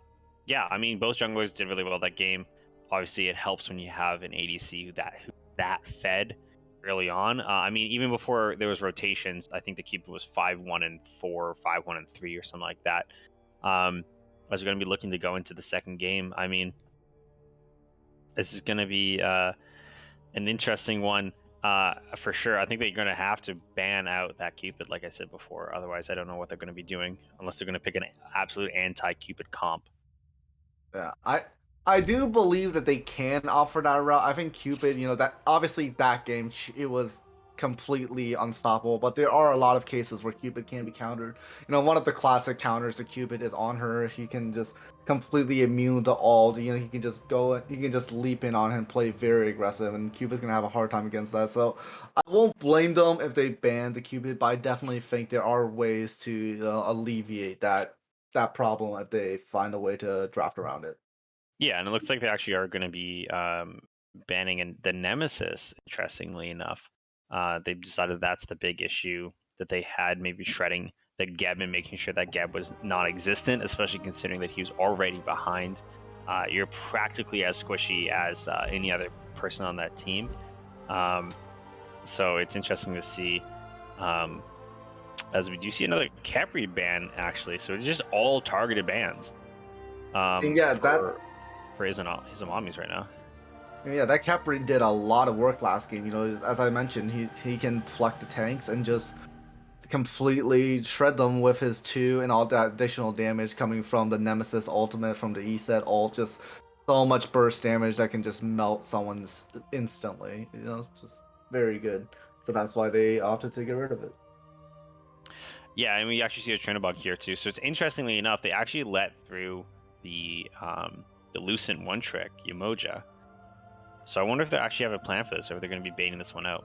yeah, I mean, both junglers did really well that game. Obviously, it helps when you have an ADC that fed early on. I mean, even before there was rotations, I think the keeper was 5-1-4, 5-1-3, or something like that. As we're going to be looking to go into the second game, I mean, this is going to be an interesting one for sure. I think they're going to have to ban out that Cupid, like I said before. Otherwise, I don't know what they're going to be doing unless they're going to pick an absolute anti-Cupid comp. Yeah, I do believe that they can offer that route. I think Cupid, that obviously that game it was completely unstoppable, but there are a lot of cases where Cupid can be countered. One of the classic counters to Cupid is on her. He can just completely immune to all. He can just go, he can just leap in on him, play very aggressive, and Cupid's gonna have a hard time against that. So I won't blame them if they ban the Cupid, but I definitely think there are ways to alleviate that problem if they find a way to draft around it. Yeah, and it looks like they actually are going to be banning the Nemesis. Interestingly enough, they've decided that's the big issue that they had, maybe shredding the Geb and making sure that Geb was non-existent, especially considering that he was already behind. You're practically as squishy as any other person on that team. Um, so it's interesting to see, um, as we do see another Capri ban actually. So it's just all targeted bans And yeah, for Izamommies right now. that Capri did a lot of work last game. As I mentioned, he can pluck the tanks and just completely shred them with his two and all that additional damage coming from the Nemesis ultimate from the E set ult. Just so much burst damage that can just melt someone's instantly. It's just very good. So that's why they opted to get rid of it. Yeah, and we actually see a Trinibug here too. So it's interestingly enough, they actually let through the Lucent one trick, Umoja. So I wonder if they actually have a plan for this, or if they're going to be baiting this one out.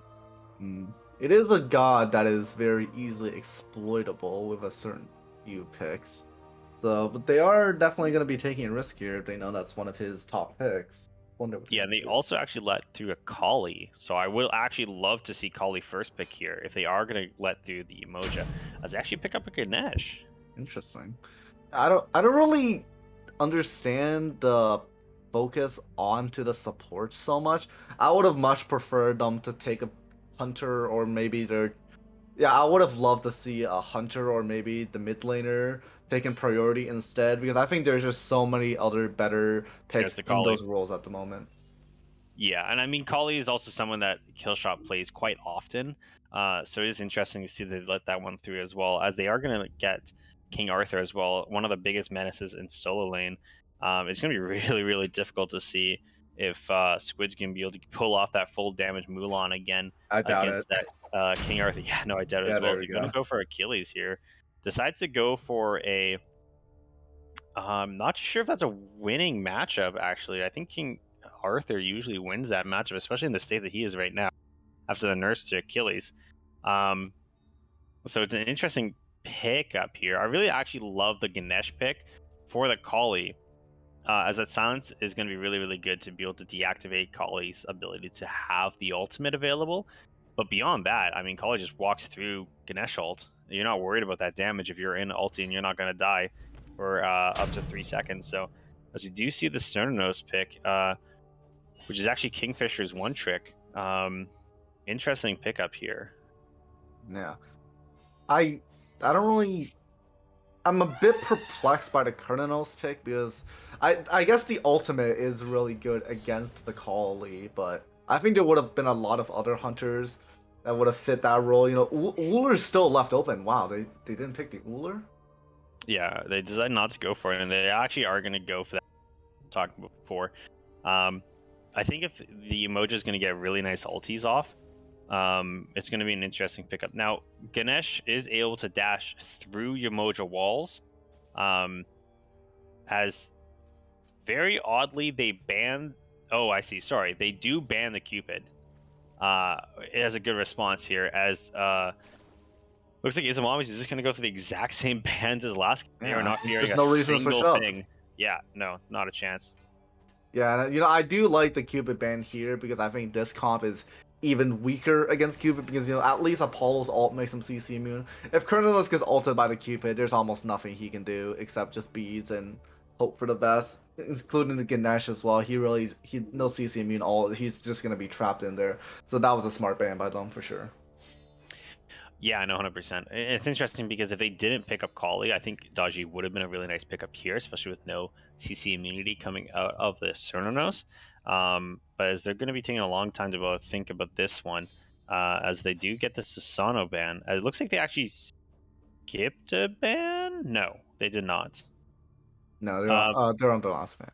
It is a god that is very easily exploitable with a certain few picks. So, but they are definitely going to be taking a risk here if they know that's one of his top picks. Wonder what Yeah, they and they do. also actually let through a Kali. So I will actually love to see Kali first pick here if they are going to let through the Umoja, as they actually pick up a Ganesh. Interesting. I don't really understand the focus onto the support so much. I would have much preferred them to take a hunter or maybe their yeah, I would have loved to see a hunter or maybe the mid laner taking priority instead because I think there's just so many other better There's picks the in Kali. those roles at the moment. Yeah, and I mean, Kali is also someone that Killshot plays quite often. So it is interesting to see they let that one through as well, as they are going to get King Arthur as well, one of the biggest menaces in solo lane. It's going to be really, really difficult to see if Squid's going to be able to pull off that full damage Mulan again I doubt it. against that King Arthur. Yeah, no, I doubt it Yeah, as well. there So we going to go. go for Achilles here. Decides to go for a not sure if that's a winning matchup, actually. I think King Arthur usually wins that matchup, especially in the state that he is right now after the nurse to Achilles. Um, so it's an interesting pick up here. I really actually love the Ganesh pick for the Kali, as that silence is going to be really, really good to be able to deactivate Kali's ability to have the ultimate available. But beyond that, I mean, Kali just walks through Ganesh ult. You're not worried about that damage if you're in ulti and you're not going to die for up to 3 seconds. So, as you do see the Cernos pick, which is actually Kingfisher's one trick. Interesting pickup here. Yeah. I I don't really. I'm a bit perplexed by the Cardinals pick because I guess the ultimate is really good against the Collie, but I think there would have been a lot of other hunters that would have fit that role. You know, Ullr's still left open. Wow, they didn't pick the Ullr? Yeah, they decided not to go for it, and they actually are going to go for that. Talked about before. Um, I think if the emoji is going to get really nice ultis off, it's going to be an interesting pickup. Now, Ganesh is able to dash through Yamoja walls. As very oddly, they ban. Oh, I see. Sorry, they do ban the Cupid. It has a good response here. As looks like Izamommies is just going to go for the exact same bans as last game. They are Yeah, not fearing there's a no reason to switch single up. thing. Yeah, no, not a chance. Yeah, you know, I do like the Cupid ban here because I think this comp is even weaker against Cupid because, you know, at least Apollo's ult makes him CC immune. If Cardinals gets ulted by the Cupid, there's almost nothing he can do except just beads and hope for the best, including the Ganesh as well. He no CC immune ult. He's just gonna be trapped in there. So that was a smart ban by them for sure. Yeah, no, 100%. It's interesting because if they didn't pick up Kali, I think Dodgy would have been a really nice pickup here, especially with no CC immunity coming out of the Cernanos. But as they're going to be taking a long time to think about this one, as they do get the Susano ban. It looks like they actually skipped a ban? No, they did not. No, Uh, they're on the last man.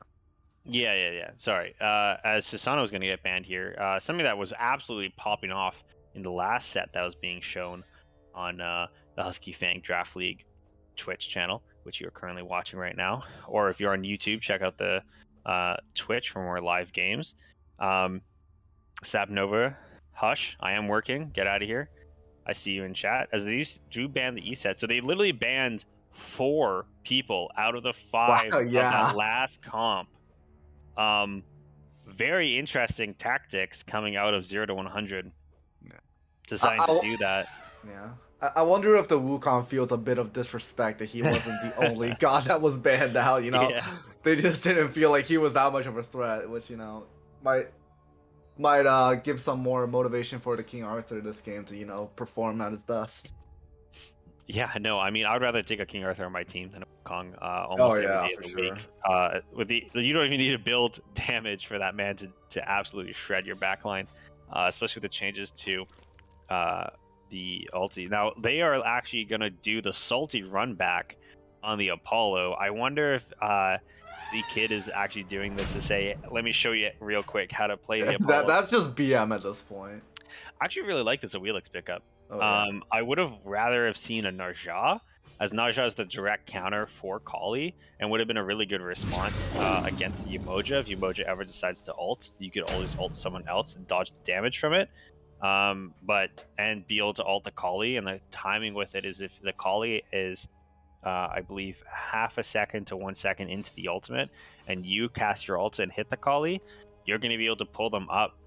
yeah. Sorry. As Susano is going to get banned here, something that was absolutely popping off in the last set that was being shown on the Husky Fang Draft League Twitch channel, which you are currently watching right now. Or if you're on YouTube, check out the Twitch for more live games. Sapnova, hush, I am working. Get out of here. I see you in chat. As they do ban the E set, so they literally banned 4 people out of the 5 Wow, of that yeah. last comp. Um, very interesting tactics coming out of 0 to 100. Yeah. Deciding to I, do that. Yeah. I wonder if the Wukong feels a bit of disrespect that he wasn't the only god that was banned out, you know? Yeah. They just didn't feel like he was that much of a threat, which, you know, might give some more motivation for the King Arthur this game to, you know, perform at his best. Yeah, no, I mean, I'd rather take a King Arthur on my team than a Kong Oh almost every yeah, day for of the sure. week. With you don't even need to build damage for that man to absolutely shred your backline, especially with the changes to uh, the ulti. Now, they are actually going to do the salty run back on the Apollo. I wonder if the kid is actually doing this to say, let me show you real quick how to play the Apollo. That's just BM at this point. I actually really like this Awilix pickup. Oh yeah. I would have rather have seen a Narja, as Narja is the direct counter for Kali, and would have been a really good response against the Umoja. If Umoja ever decides to ult, you could always ult someone else and dodge the damage from it. And be able to ult the Kali, and the timing with it is if the Kali is, I believe, half a second to 1 second into the ultimate, and you cast your ult and hit the Kali, you're going to be able to pull them up,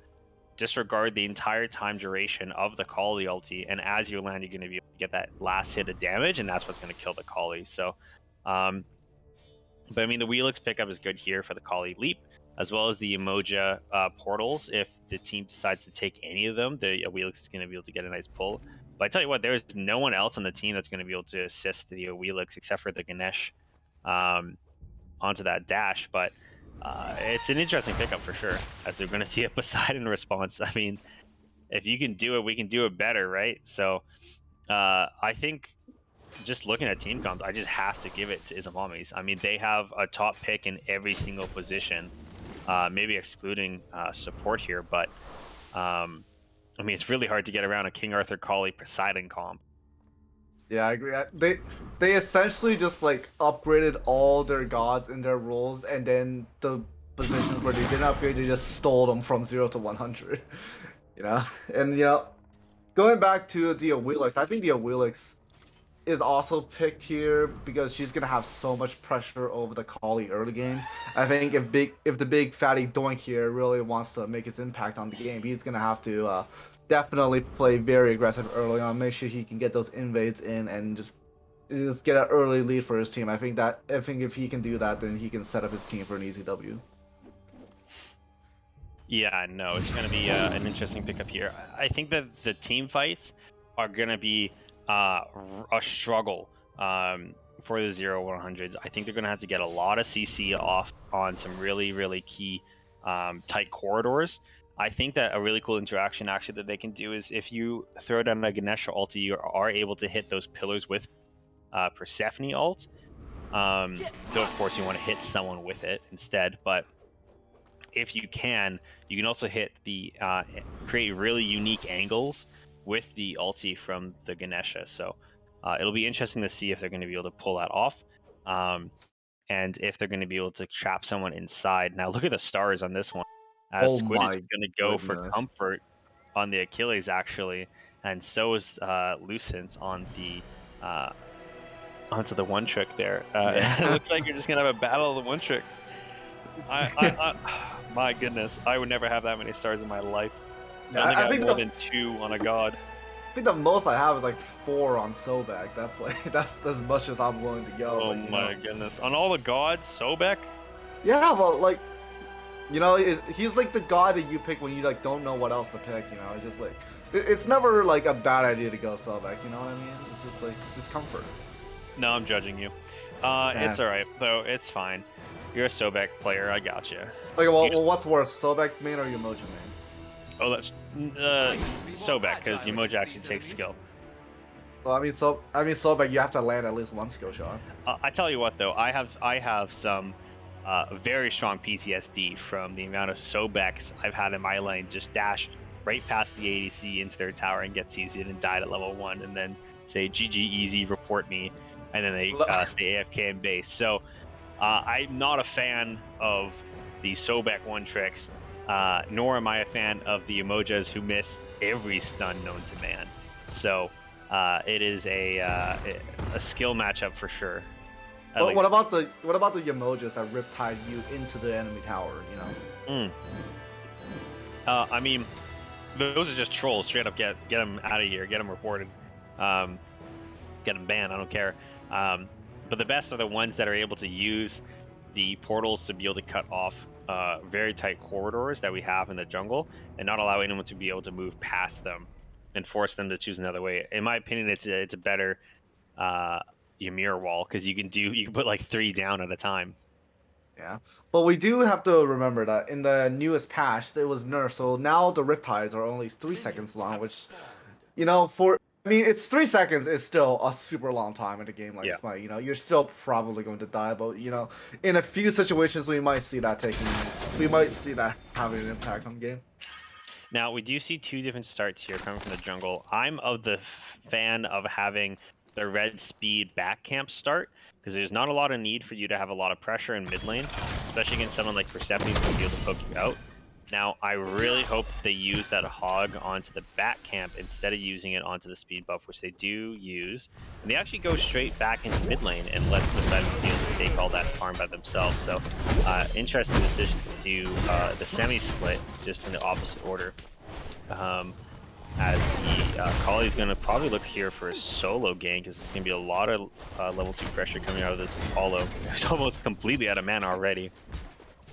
disregard the entire time duration of the Kali ulti, and as you land, you're going to be able to get that last hit of damage, and that's what's going to kill the Kali. So, but I mean, the Wheelix pickup is good here for the Kali leap, as well as the Emoja portals. If the team decides to take any of them, the Wheelix is going to be able to get a nice pull. But I tell you what, there's no one else on the team that's going to be able to assist the Wheelix except for the Ganesh onto that dash. But it's an interesting pickup for sure, as they're going to see a Poseidon response. I mean, if you can do it, we can do it better, right? So I think just looking at team comps, I just have to give it to Izamommies. I mean, they have a top pick in every single position, maybe excluding support here, but I mean, it's really hard to get around a King Arthur Kali Poseidon comp. Yeah, I agree. They essentially just like upgraded all their gods in their roles, and then the positions where they didn't upgrade, they just stole them from 0 to 100. You know, and you know, going back to the Awilix, I think the Awilix is also picked here because she's gonna have so much pressure over the Kali early game. I think if the big fatty Doink here really wants to make his impact on the game, he's gonna have to definitely play very aggressive early on. Make sure he can get those invades in and just get an early lead for his team. I think if he can do that, then he can set up his team for an easy W. Yeah, no, it's going to be an interesting pickup here. I think that the team fights are going to be a struggle for the 0-100s. I think they're going to have to get a lot of CC off on some really, really key tight corridors. I think that a really cool interaction actually that they can do is if you throw down a Ganesha ulti, you are able to hit those pillars with Persephone ult. Though, of course, you want to hit someone with it instead, but if you can also hit the create really unique angles with the ulti from the Ganesha. So it'll be interesting to see if they're going to be able to pull that off, and if they're going to be able to trap someone inside. Now look at the stars on this one. Oh Squid is my going to go for goodness. comfort on the Achilles actually, and so is Lucent on the onto the one trick there. Yeah. It looks like you're just going to have a battle of the one tricks. My goodness, I would never have that many stars in my life. I don't think I have more than 2 on a god. I think the most I have is like 4 on Sobek. That's like that's as much as I'm willing to go. Oh but, my goodness, on all the gods, Sobek. Yeah, but like, he's like the god that you pick when you like don't know what else to pick. It's just like it's never like a bad idea to go Sobek. You know what I mean? It's just like discomfort. No, I'm judging you. It's all right though. It's fine. You're a Sobek player. I got you. Okay, well, what's worse, Sobek main or Umoja main? Oh, that's Sobek because Umoja actually takes skill. Well, I mean, Sobek, you have to land at least one skill shot. I tell you what, though, I have some very strong PTSD from the amount of Sobeks I've had in my lane just dash right past the ADC into their tower and get CC'd and died at level 1, and then say GG easy, report me, and then they stay AFK in base. So I'm not a fan of the Sobek one tricks, nor am I a fan of the Umojas who miss every stun known to man. So it is a skill matchup for sure. What about the Umojas that riptide you into the enemy tower? I mean, those are just trolls. Straight up, get them out of here. Get them reported. Get them banned. I don't care. But the best are the ones that are able to use the portals to be able to cut off very tight corridors that we have in the jungle and not allow anyone to be able to move past them and force them to choose another way. In my opinion, it's a better Ymir wall because you can put like 3 down at a time. Yeah, but we do have to remember that in the newest patch it was nerfed, so now the riptides are only 3 seconds long, which it's 3 seconds is still a super long time in a game like Smite. You're still probably going to die, but in a few situations we might see that having an impact on the game. Now we do see 2 different starts here coming from the jungle. I'm of the fan of having the red speed back camp start because there's not a lot of need for you to have a lot of pressure in mid lane, especially against someone like Persephone who's going to be able to poke you out. Now, I really hope they use that hog onto the back camp instead of using it onto the speed buff, which they do use. And they actually go straight back into mid lane and let Poseidon be able to take all that farm by themselves. So, interesting decision to do the semi-split just in the opposite order. As the Kali is going to probably look here for a solo gank because there's going to be a lot of level 2 pressure coming out of this Apollo. He's almost completely out of mana already.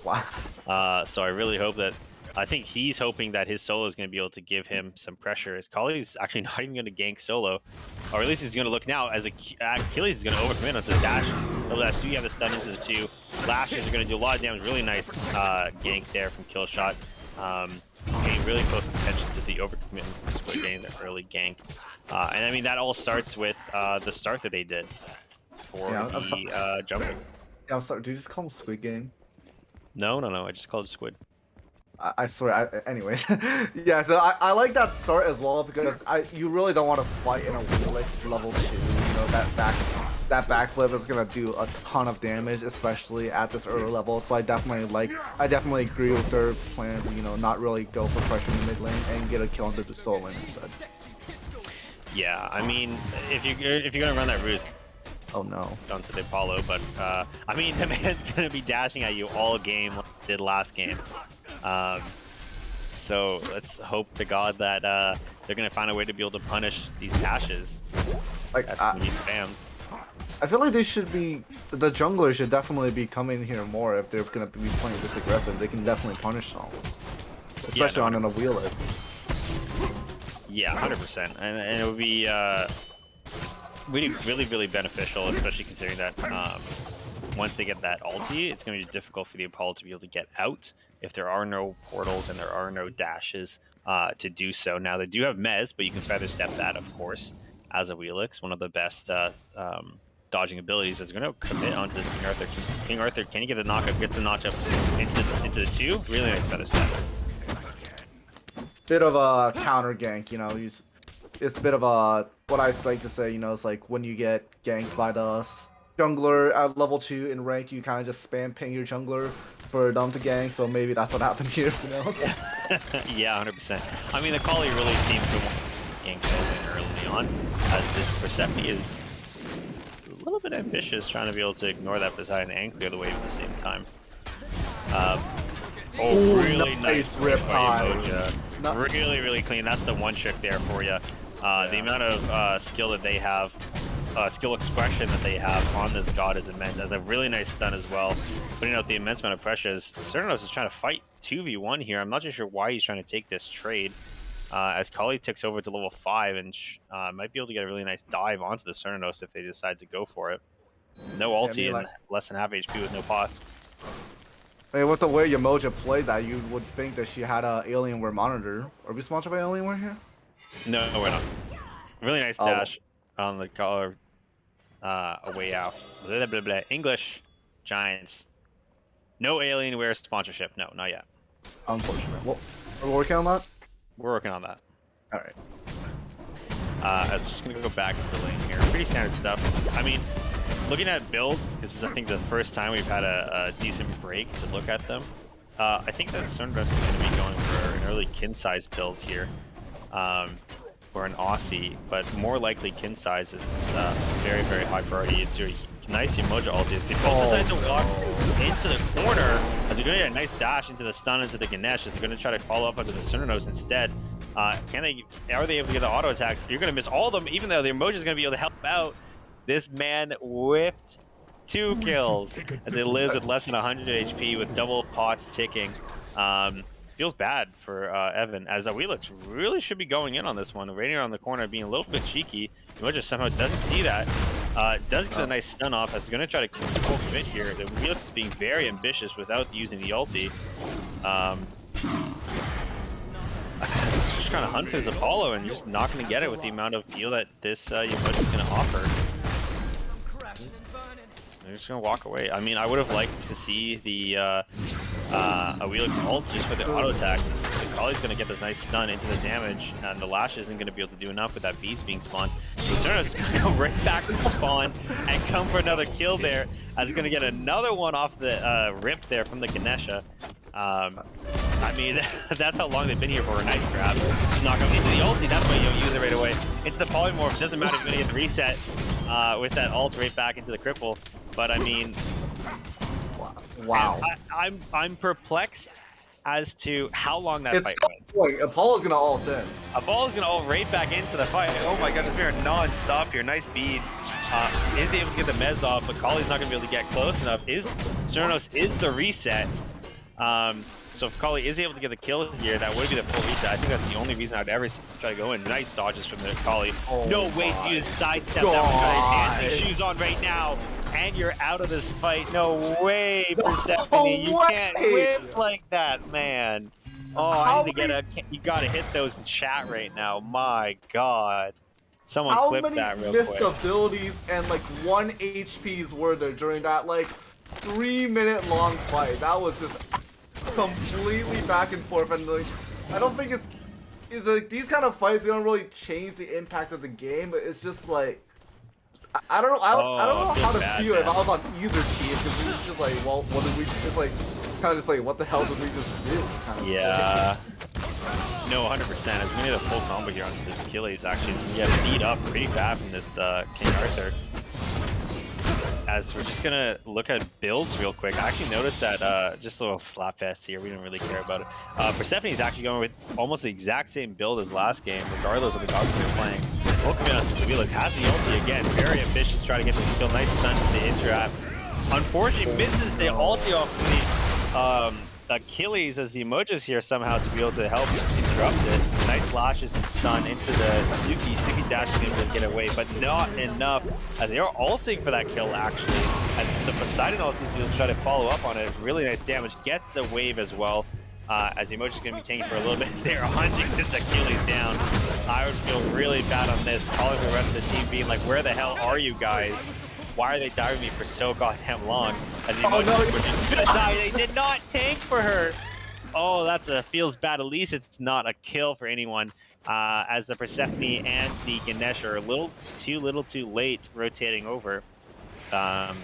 Wow. So I really hope that I think he's hoping that his solo is going to be able to give him some pressure. His Kali's actually not even going to gank solo, or at least he's going to look now as Achilles is going to overcommit onto the dash. Double dash 2, you have the stun into the 2. Lashes are going to do a lot of damage. Really nice gank there from Killshot. Paying really close attention to the overcommit from Squid getting the early gank. And I mean, that all starts with the start that they did for the jumping. Yeah, I'm sorry. Do you just call him Squid Game? No, I just called it Squid. I swear. Anyways, yeah. So I like that start as well because you really don't want to fight in a Wheelix level 2. That backflip is gonna do a ton of damage, especially at this early level. So I definitely agree with their plan to not really go for pressure in the mid lane and get a kill into the solo lane instead. Yeah, I mean, if you're gonna run that route. Oh no. Onto the Apollo, but I mean, the man's gonna be dashing at you all game like he did last game. So let's hope to God that they're gonna find a way to be able to punish these dashes. That's gonna be spammed. I feel like the jungler should definitely be coming here more if they're gonna be playing this aggressive. They can definitely punish them. Yeah, especially no, on an 100%. Wheelix. Yeah, 100%, and it would be really, really, really beneficial, especially considering that once they get that ulti, it's going to be difficult for the Apollo to be able to get out if there are no portals and there are no dashes to do so. Now, they do have Mez, but you can feather step that, of course, as a Wheelix. One of the best dodging abilities is going to commit onto this King Arthur. King Arthur, can you get the knockup? Gets the notch up into the 2. Really nice feather step. Bit of a counter gank, you know. It's a bit of a what I like to say, you know. It's like when you get ganked by the jungler at level 2 in ranked, you kind of just spam ping your jungler for them to gank. So maybe that's what happened here. Who knows? Yeah, 100%. I mean, the Kali really seems to want gank Sylvan early on, as this Persephone is a little bit ambitious, trying to be able to ignore that Poseidon and clear the wave at the same time. Ooh, Really nice rip by time. Emoja. Really, really clean. That's the one trick there for you. The amount of skill that they have, skill expression that they have on this god is immense. As a really nice stun as well, putting out the immense amount of pressure. As Cernos is trying to fight 2v1 here. I'm not too sure why he's trying to take this trade. As Kali ticks over to level 5 and might be able to get a really nice dive onto the Cernos if they decide to go for it. No Yeah, I ulti mean, and like, less than half HP with no pots. I mean, with the way Yamoja played that, you would think that she had a Alienware monitor. Are we sponsored by Alienware here? No, we're not. Really nice Oh, dash on the collar away out. Blah, blah, blah. English Giants. No Alienware sponsorship. No, not yet. unfortunate. Well, we're working on that. We're working on that. All right. I was just gonna go back into lane here. Pretty standard stuff. I mean, looking at builds, because this is I think the first time we've had a decent break to look at them. I think that Cernos is going to be going for an early kin size build here. Or an Aussie, but more likely kin size is very, very high priority. It's your nice Emoja ulti. If they both decide to walk into the corner, as you're going to get a nice dash into the stun into the Ganesh, as they're going to try to follow up onto the Cernos instead. Are they able to get the auto attacks? You're going to miss all of them, even though the Emoja is going to be able to help out. This man whiffed 2 kills as he lives with less than 100 HP with double pots ticking. Feels bad for Evan, as Wheelix really should be going in on this one. Raining on the corner, being a little bit cheeky. Emoja somehow doesn't see that. Does get a nice stun off. As going to try to control commit here. The Wheelix is being very ambitious without using the ulti. Just trying to hunt for this Apollo and just not going to get it with the amount of heal that this Emoja is going to offer. They're just gonna walk away. I mean, I would have liked to see the a Wheelix ult just for the auto attacks. The Kali's gonna get this nice stun into the damage, and the Lash isn't gonna be able to do enough with that beats being spawned. So Cernos is gonna go right back to the spawn and come for another kill there, as he's gonna get another one off the rip there from the Ganesha. I mean, that's how long they've been here for. A nice grab. Knock him into the ulti. That's why you don't use it right away. Into the polymorph. Doesn't matter if you're gonna get the reset with that ult right back into the cripple. But I mean, wow. I'm perplexed as to how long that fight went. Like, Apollo's gonna ult in. Apollo's gonna ult right back into the fight. Oh my goodness, we are non-stop here. Nice beads. Is able to get the mez off, but Kali's not gonna be able to get close enough. Cernos is the reset. So if Kali is able to get the kill here, that would be the full reset. I think that's the only reason I'd ever try to go in. Nice dodges from the Kali. Oh, no way to use sidestep. That was right. Shoes on right now. And you're out of this fight. No way, Persephone. You can't whip like that, man. Oh, I need to get you gotta hit those in chat right now. My God. Someone clip that real quick. How many missed abilities and like 1 HPs were there during that like 3-minute long fight? That was just completely back and forth, and like I don't think it's like these kind of fights, they don't really change the impact of the game, but it's just like I don't know how to feel if I was on either team, because we was just like, well, what did we just like kind of just like, what the hell did we just do? Kind of yeah. No, 100%. As we need a full combo here on this Achilles, actually. We have beat up pretty bad from this King Arthur. As we're just gonna look at builds real quick. I actually noticed that just a little slap fest here. We don't really care about it. Persephone is actually going with almost the exact same build as last game, regardless of the gods they're playing. Welcome in on Wheelix. Has the ulti again. Very ambitious, trying to get this kill. Nice stun to the interact. Unfortunately, misses the ulti off Achilles as the emojis here somehow to be able to help interrupt it. Nice lashes and stun into the Suki. Suki dash being able to get away, but not enough as they are ulting for that kill actually. As the Poseidon ulti will try to follow up on it. Really nice damage. Gets the wave as well. As the emoji's going to be taking for a little bit. They're hunting this Achilles down. I would feel really bad on this. Calling the rest of the team being like, where the hell are you guys? Why are they diving me for so goddamn long? As the emojis were just gonna die. They did not tank for her. Oh, that's a feels bad. At least it's not a kill for anyone. As the Persephone and the Ganesh are a little too late rotating over. As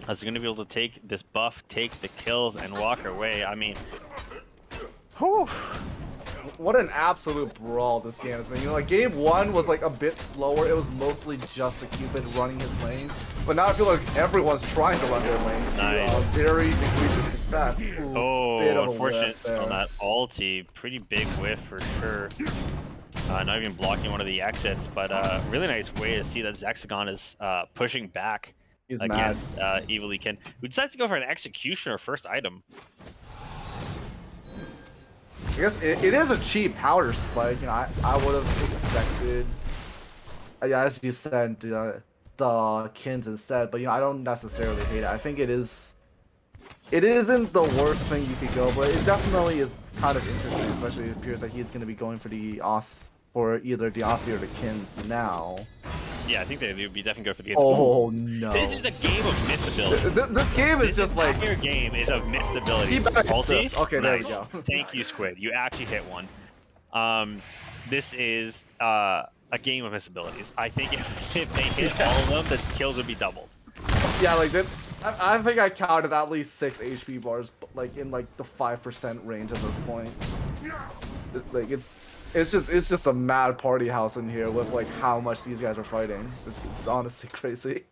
they're gonna be able to take this buff, take the kills, and walk away. I mean, whew. What an absolute brawl this game has been. You know, like game 1 was like a bit slower. It was mostly just the Cupid running his lane. But now I feel like everyone's trying to run their lane to Nice. very decreasing success. Ooh, bit of a Unfortunate whiff there. on that ulti. Pretty big whiff for sure. Not even blocking one of the exits, but really nice way to see that Zexagon is pushing back He's against Eviliken, who decides to go for an executioner first item. I guess it is a cheap powder spike. You know, I would have expected, yeah, as you said, the Kins instead. But you know, I don't necessarily hate it. I think it is. It isn't the worst thing you could go, but it definitely is kind of interesting. Especially it appears that he's going to be going for the for either the Aussie or the Kins now. Yeah, I think they would be definitely good for the Kins. Oh no! This is a game of missed abilities. This game is just like your game is of missed abilities. He better hit Ulti? this. Okay, there we go. Thank you, Squid. You actually hit one. This is a game of missed abilities. I think if they hit all of them, the kills would be doubled. Yeah, like that. I think I counted at least 6 HP bars, like in like the 5% range at this point. Like it's just a mad party house in here with like how much these guys are fighting. It's honestly crazy.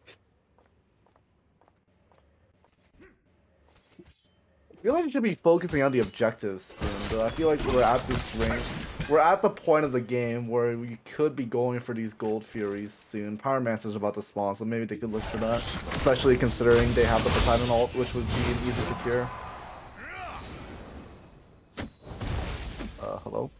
I feel like you should be focusing on the objectives soon, but I feel like we're at this range. We're at the point of the game where we could be going for these gold furies soon. Pyromancer's about to spawn, so maybe they could look for that. Especially considering they have the Poseidon ult, which would be an easy secure. Hello?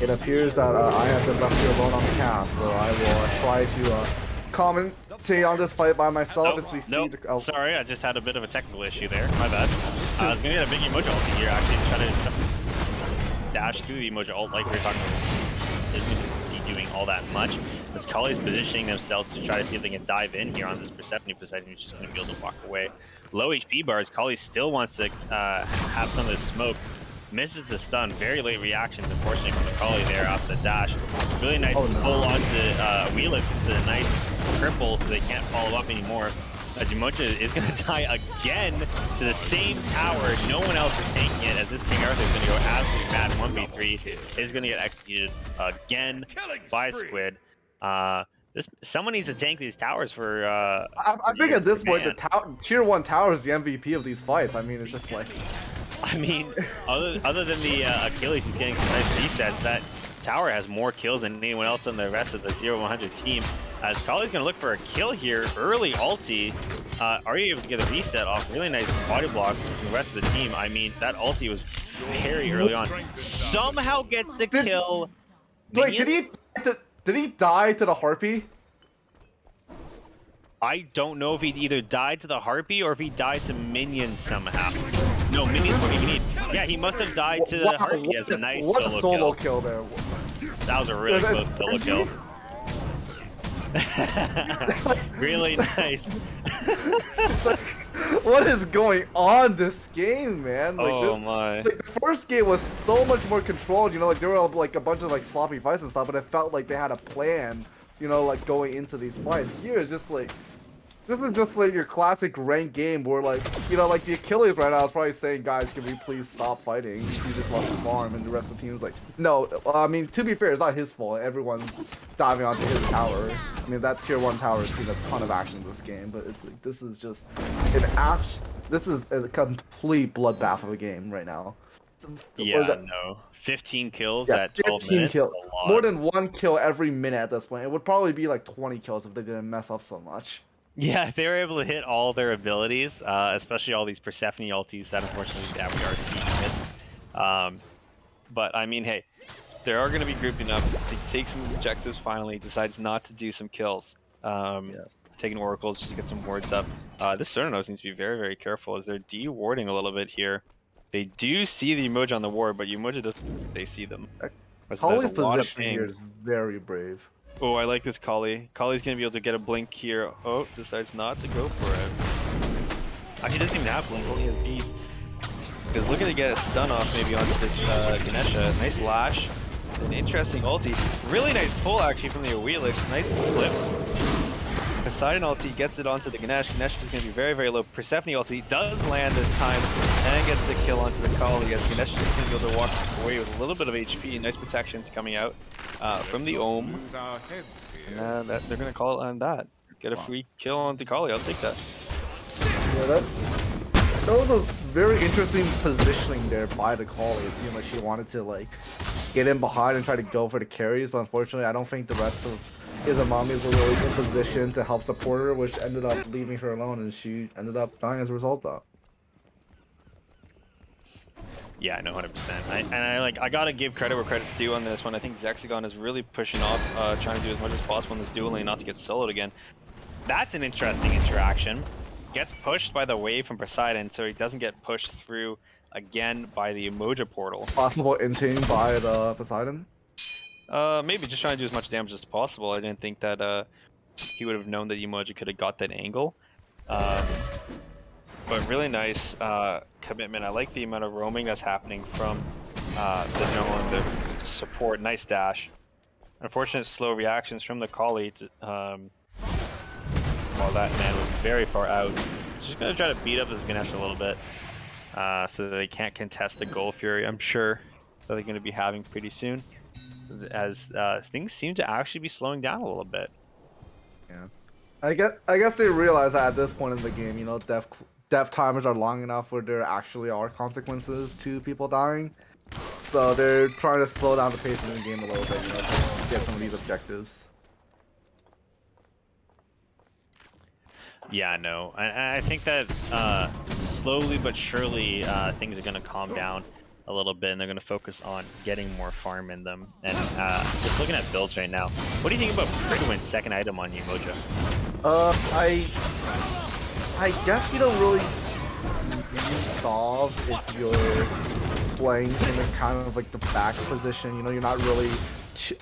It appears that I have been left here alone on the cast, so I will try to commentate on this fight by myself as we see the... Oh. Sorry, I just had a bit of a technical issue there. My bad. I was gonna get a big emoji ult here, actually, try to dash through the emoji ult like we were talking about. Isn't he doing all that much? As Kali's positioning themselves to try to see if they can dive in here on this Persephone. Persephone is just gonna be able to walk away. Low HP bars, Kali still wants to have some of this smoke. Misses the stun. Very late reactions, unfortunately, from the Kali there off the dash. Really nice pull onto Wheelix into a nice cripple so they can't follow up anymore. As Umoja is going to die again to the same tower. No one else is taking it, as this King Arthur is going to go absolutely mad. 1v3 is going to get executed again by Squid. Someone needs to tank these towers for... I think at this point, the tier 1 tower is the MVP of these fights. I mean, it's just like... I mean, other than the Achilles who's getting some nice resets, that tower has more kills than anyone else on the rest of the 0-100 team. As Kali's going to look for a kill here, early ulti. Are you able to get a reset off really nice body blocks from the rest of the team? I mean, that ulti was very early on. Somehow gets the kill. Wait, did he die to the Harpy? I don't know if he either died to the Harpy or if he died to minions somehow. No, minions were he need. Yeah, he must have died to the Harpy as a nice solo kill there. That was a really close solo kill. Really nice. What is going on this game, man? Like, oh my! Like, the first game was so much more controlled. You know, like there were like a bunch of like sloppy fights and stuff, but it felt like they had a plan. You know, like going into these fights. Here it's just like. This is just like your classic ranked game where, like, you know, like the Achilles right now is probably saying, guys, can we please stop fighting? He just lost the farm, and the rest of the team is like, no. I mean, to be fair, it's not his fault. Everyone's diving onto his tower. I mean, that tier 1 tower has seen a ton of action in this game, but it's like, this is just this is a complete bloodbath of a game right now. Yeah, no. 15 kills at 12 minutes. Kills. More than 1 kill every minute at this point. It would probably be like 20 kills if they didn't mess up so much. Yeah, if they were able to hit all their abilities, especially all these Persephone ultis that unfortunately that we are seeing missed. Um, but I mean, hey, they are going to be grouping up to take some objectives finally. Decides not to do some kills. Yes. Taking oracles just to get some wards up. This Cernos needs to be very, very careful as they're de-warding a little bit here. They do see the emoji on the ward, but emoji doesn't. They see them. There's a Kali's lot of positioning here ping. is very brave. Oh, I like this Kali. Kali's gonna be able to get a blink here. Oh, decides not to go for it. Actually, doesn't even have blink, only has beads. Because looking to get a stun off maybe onto this Ganesha. Nice lash. An interesting ulti. Really nice pull actually from the Awilix. Nice flip. Poseidon ulti gets it onto the Ganesh. Ganesh is going to be very, very low. Persephone ulti does land this time and gets the kill onto the Kali as Ganesh is going to be able to walk away with a little bit of HP. Nice protections coming out from the Ohm. And they're going to call it on that. Get a free kill on the Kali. I'll take that. Yeah, that was a very interesting positioning there by the Kali. It seemed like she wanted to like get in behind and try to go for the carries, but unfortunately I don't think the rest of Izamommies were really in position to help support her, which ended up leaving her alone, and she ended up dying as a result though. Yeah, no, 100%. I gotta give credit where credit's due on this one. I think Zexagon is really pushing off, trying to do as much as possible in this duel lane, not to get soloed again. That's an interesting interaction. Gets pushed by the wave from Poseidon, so he doesn't get pushed through again by the Emoja portal. Possible inting by the Poseidon. Maybe just trying to do as much damage as possible. I didn't think that he would have known that Emoji could have got that angle. But really nice commitment. I like the amount of roaming that's happening from the jungle and the support. Nice dash. Unfortunate slow reactions from the Kali while that man was very far out. So just gonna try to beat up this Ganesh a little bit so that they can't contest the Gold Fury. I'm sure that they're going to be having pretty soon, as things seem to actually be slowing down a little bit. Yeah, I guess they realize that at this point in the game, you know, death timers are long enough where there actually are consequences to people dying. So they're trying to slow down the pace of the game a little bit, you know, to get some of these objectives. Yeah, no, I think that slowly but surely things are going to calm down a little bit, and they're going to focus on getting more farm in them. And just looking at builds right now, what do you think about Pridwin's second item on Umoja? I guess you don't really solve if you're playing in a kind of like the back position. You know, you're not really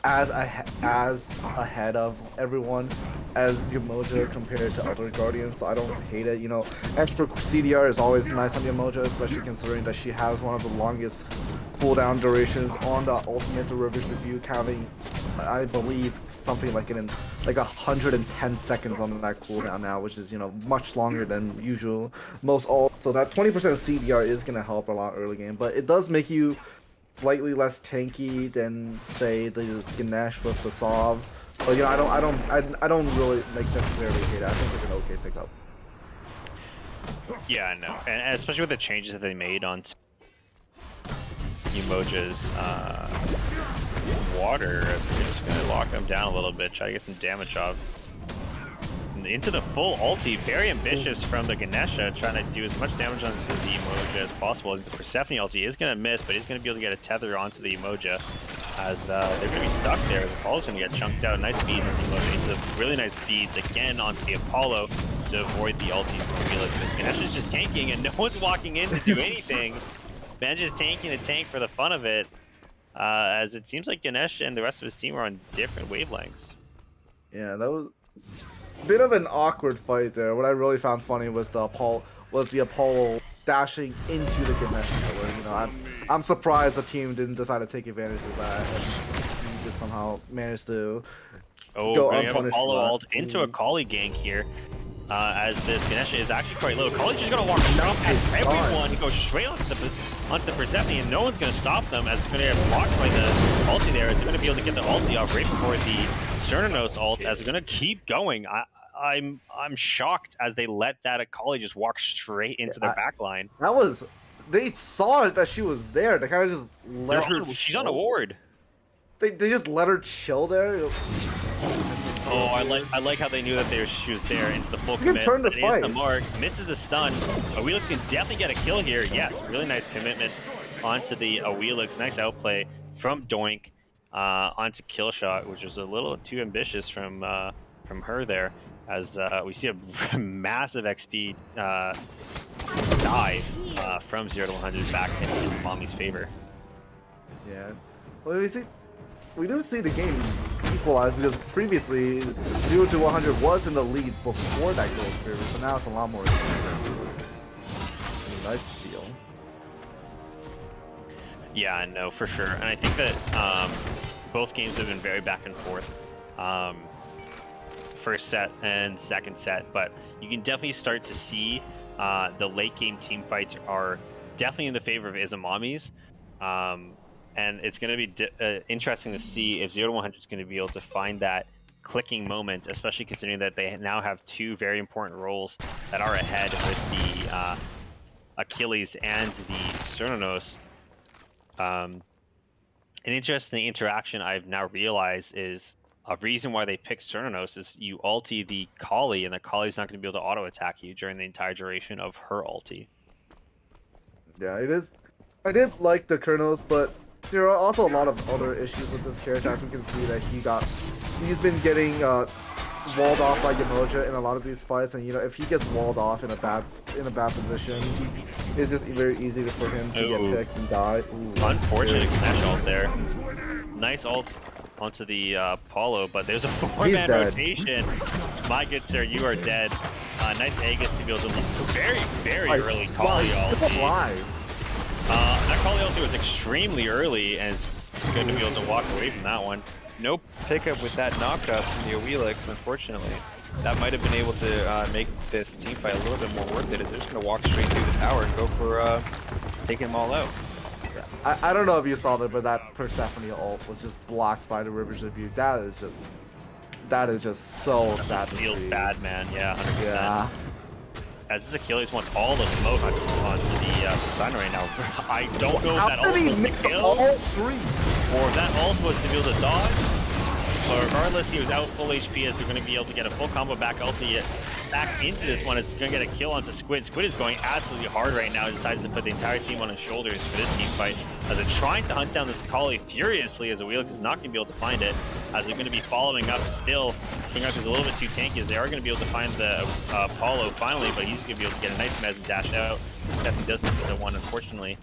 as ahead of everyone as Umoja compared to other Guardians, so I don't hate it. You know, extra CDR is always nice on Umoja, especially considering that she has one of the longest cooldown durations on the ultimate derivative review, counting, I believe, something like 110 seconds on that cooldown now, which is, you know, much longer than usual most ult. So that 20% CDR is gonna help a lot early game, but it does make you slightly less tanky than, say, the Ganesh with the Sov. But you know, I don't really necessarily hate it. I think it's an okay pickup. Yeah, I know, and especially with the changes that they made on Umoja's water, as they're just gonna lock them down a little bit, try to get some damage off. Into the full ulti, very ambitious from the Ganesha, trying to do as much damage onto the Umoja as possible. The Persephone ulti is going to miss, but he's going to be able to get a tether onto the Umoja, as they're going to be stuck there, as Apollo's going to get chunked out. Nice beads onto the Umoja, into the really nice beads again onto the Apollo to avoid the ulti from Felix. Ganesha's just tanking, and no one's walking in to do anything. Man just tanking the tank for the fun of it, as it seems like Ganesh and the rest of his team are on different wavelengths. Yeah, that was bit of an awkward fight there. What I really found funny was the Apollo dashing into the Ganesha. Where, you know, I'm surprised the team didn't decide to take advantage of that, and he just somehow managed to go we have unpunished. Apollo ult into a Kali gank here, as this Ganesha is actually quite low. Kali's just gonna walk straight past everyone, go straight onto the Persephone, and no one's gonna stop them, as it's gonna get blocked by the ulti there. They're gonna be able to get the ulti off right before the Cernos ult, as they're gonna keep going. I'm shocked as they let that Akali just walk straight into their backline. That was, they saw it that she was there. They kind of just let her. She's on a ward. They just let her chill there. Oh, I like how they knew that she was there into the full You can commit. turn this That is the fight. mark. Misses the stun. Awilix can definitely get a kill here. Yes, really nice commitment onto the Awilix. Nice outplay from Doink onto Killshot, which was a little too ambitious from her there. As we see a massive XP dive from 0 to 100 back into Izamommies' favor. Yeah. Well, we do see the game equalize because previously 0 to 100 was in the lead before that goal experience, so now it's a lot more expensive. Nice steal. Yeah, no, for sure. And I think that both games have been very back and forth. First set and second set, but you can definitely start to see the late game team fights are definitely in the favor of Izamommies. And it's going to be interesting to see if 0 to 100 is going to be able to find that clicking moment, especially considering that they now have two very important roles that are ahead with the Achilles and the Cernanos. An interesting interaction I've now realized is a reason why they picked Cernanos is you ulti the Kali, and the Kali's not going to be able to auto attack you during the entire duration of her ulti. Yeah, it is. I did like the Colonels, but there are also a lot of other issues with this character. As we can see that he's been getting walled off by Yamoja in a lot of these fights, and if he gets walled off in a bad position, it's just very easy for him to get picked and die. Ooh, unfortunate Ganesh ult there. Nice ult onto the Paulo, but there's a 4-man rotation. My good sir, you are dead. Nice Aegis to be able to very, very early Kali ulti. That Kali ulti was extremely early, and it's good to be able to walk away from that one. No pickup with that knockup from the Awilix, unfortunately. That might have been able to make this team fight a little bit more worth it, as they're just going to walk straight through the tower and go for taking them all out. I don't know if you saw that, but that Persephone ult was just blocked by the Rivers of View. That is just so sad. That feels bad, man. Yeah, 100%. Yeah. As this Achilles wants all the smoke onto the sun right now. I don't know if that ult was to kill, all three, or if that ult was to be able to dodge. But regardless, he was out full HP, as they're going to be able to get a full combo back ulti back into this one. It's going to get a kill onto Squid. Squid is going absolutely hard right now. He decides to put the entire team on his shoulders for this team fight, as they're trying to hunt down this Kali furiously, as Awilix is not going to be able to find it, as they're going to be following up still. King Arthur's a little bit too tanky, as they are going to be able to find the Paulo finally, but he's going to be able to get a nice mez and dash out. Stephanie does miss the one, unfortunately,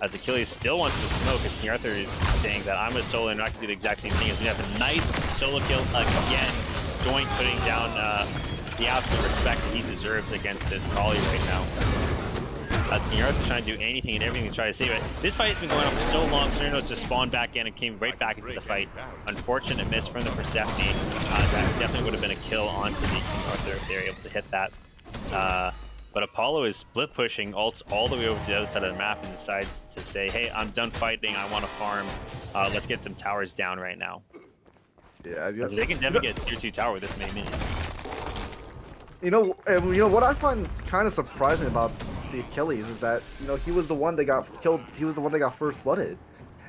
as Achilles still wants to smoke, as King Arthur is saying that I'm a solo and I can do the exact same thing, as we have a nice solo kill again. Doink putting down the absolute respect that he deserves against this Kali right now. As King Arthur's trying to do anything and everything to try to save it. This fight has been going on for so long, Cernos just spawned back in and came right back into the fight. Unfortunate miss from the Persephone. That definitely would have been a kill onto the King Arthur if they were able to hit that. But Apollo is split pushing, ults all the way over to the other side of the map, and decides to say, hey, I'm done fighting, I want to farm. Let's get some towers down right now. Yeah, they can definitely get tier 2 tower with this many minions. What I find kind of surprising about the Achilles is that he was the one that got killed. He was the one that got first blooded,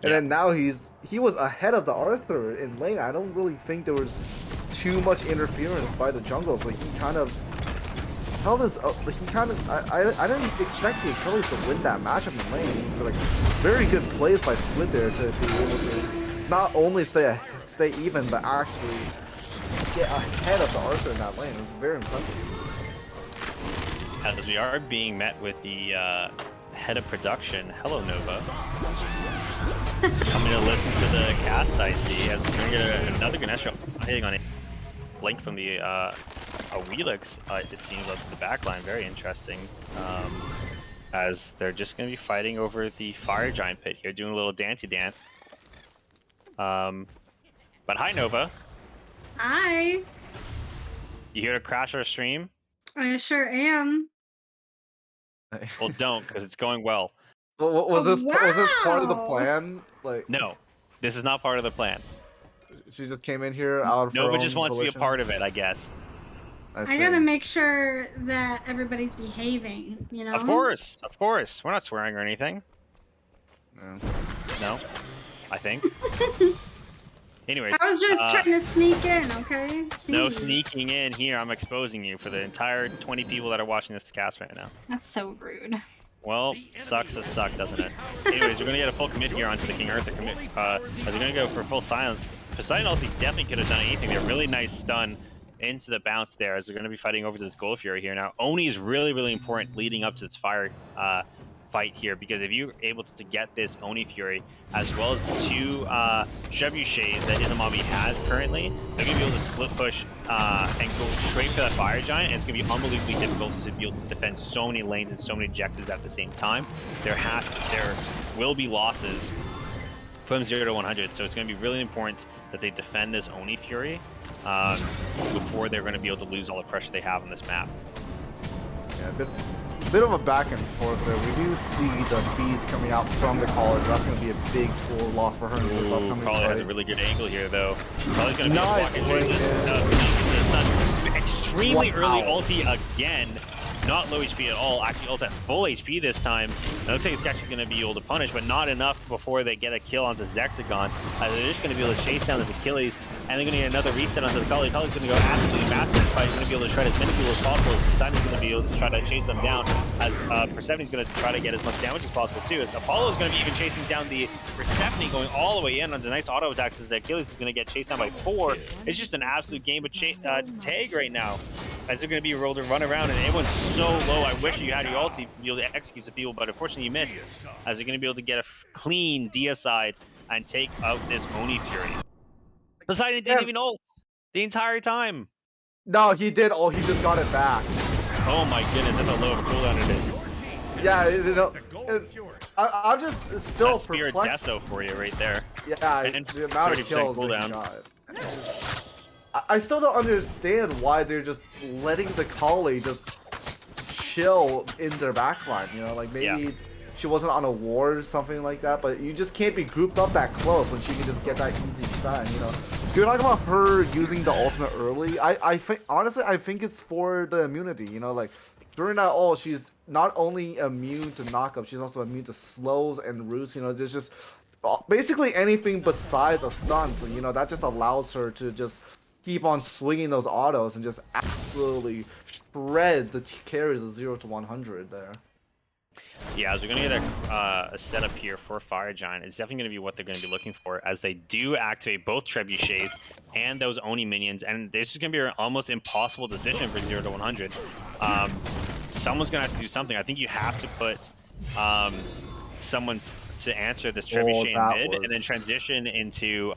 and then now he was ahead of the Arthur in lane. I don't really think there was too much interference by the jungle, so he kind of held his. I didn't expect the Achilles to win that matchup in lane. But, very good plays by Squid there to be able to not only stay even, but actually get ahead of the Arthur in that lane. It was very impressive. As we are being met with the head of production, hello Nova. Coming to listen to the cast, I see, as we're going to get another Ganesh hitting on a blink from the Awilix, it seems like the backline. Very interesting. As they're just going to be fighting over the Fire Giant pit here, doing a little dancey dance. But hi Nova. Hi. You here to crash our stream? I sure am. Well, don't, because it's going well. Was this part of the plan? No, this is not part of the plan. She just came in here out of Nova just wants to be a part of it, I guess. I gotta make sure that everybody's behaving, Of course, of course. We're not swearing or anything. No. No, I think. Anyways, I was just trying to sneak in, okay? no Jeez. sneaking in here. I'm exposing you for the entire 20 people that are watching this cast right now. That's so rude. Well, sucks to suck, doesn't it? Anyways, we're gonna get a full commit here onto the King Arthur commit. As we're gonna go for full silence. Poseidon ulti definitely could have done anything there. Really nice stun into the bounce there as they're gonna be fighting over this Gold Fury here. Now, Oni is really, really important leading up to this fire fight here, because if you're able to get this Oni Fury as well as the 2 trebuchets that Izamommy has currently, they're gonna be able to split push and go straight for that fire giant, and it's gonna be unbelievably difficult to be able to defend so many lanes and so many objectives at the same time. There will be losses from 0 to 100, so it's gonna be really important that they defend this Oni Fury before they're gonna be able to lose all the pressure they have on this map. Yeah, bit of a back and forth there. We do see the feeds coming out from the college. That's going to be a big tool loss for her in this upcoming Probably fight. has a really good angle here, though. Probably going to be Nice walking through this. Extremely early ulti again. Not low HP at all. Actually, ult at full HP this time. It looks like it's actually going to be able to punish, but not enough before they get a kill onto Zexagon. They're just going to be able to chase down this Achilles, and they're going to get another reset onto the Kali. Kali's going to go absolutely massive in this fight. He's going to be able to shred as many people as possible. Poseidon's going to be able to try to chase them down, as Persephone's going to try to get as much damage as possible too. As Apollo's going to be even chasing down the Persephone, going all the way in onto nice auto attacks, as the Achilles is going to get chased down by 4. It's just an absolute game of tag right now, as they're going to be able to run around, and everyone's so low. I wish you had your ulti to be able to execute the people, but unfortunately you missed, as they're going to be able to get a clean deicide and take out this Oni Fury. Poseidon didn't even ult the entire time. No, he did. Oh, he just got it back. Oh my goodness, that's how low of a cooldown it is. Yeah, you know, I'm just still That's Spirit perplexed. Deso for you right there. Yeah, And the amount of 30% kills that he cooldown. got. I still don't understand why they're just letting the Kali just chill in their backline, you know, like maybe she wasn't on a ward or something like that, but you just can't be grouped up that close when she can just get that easy stun, you know. If you're talking about her using the ultimate early, I think, honestly, I think it's for the immunity, you know, like during that ult, she's not only immune to knockup, she's also immune to slows and roots, you know, there's just basically anything besides a stun, so, you know, that just allows her to just keep on swinging those autos and just absolutely shred the carries of 0 to 100 there. Yeah, as we're going to get a setup here for Fire Giant, it's definitely going to be what they're going to be looking for, as they do activate both trebuchets and those Oni minions, and this is going to be an almost impossible decision for 0 to 100. Someone's going to have to do something. I think you have to put someone to answer this trebuchet in mid, and then transition into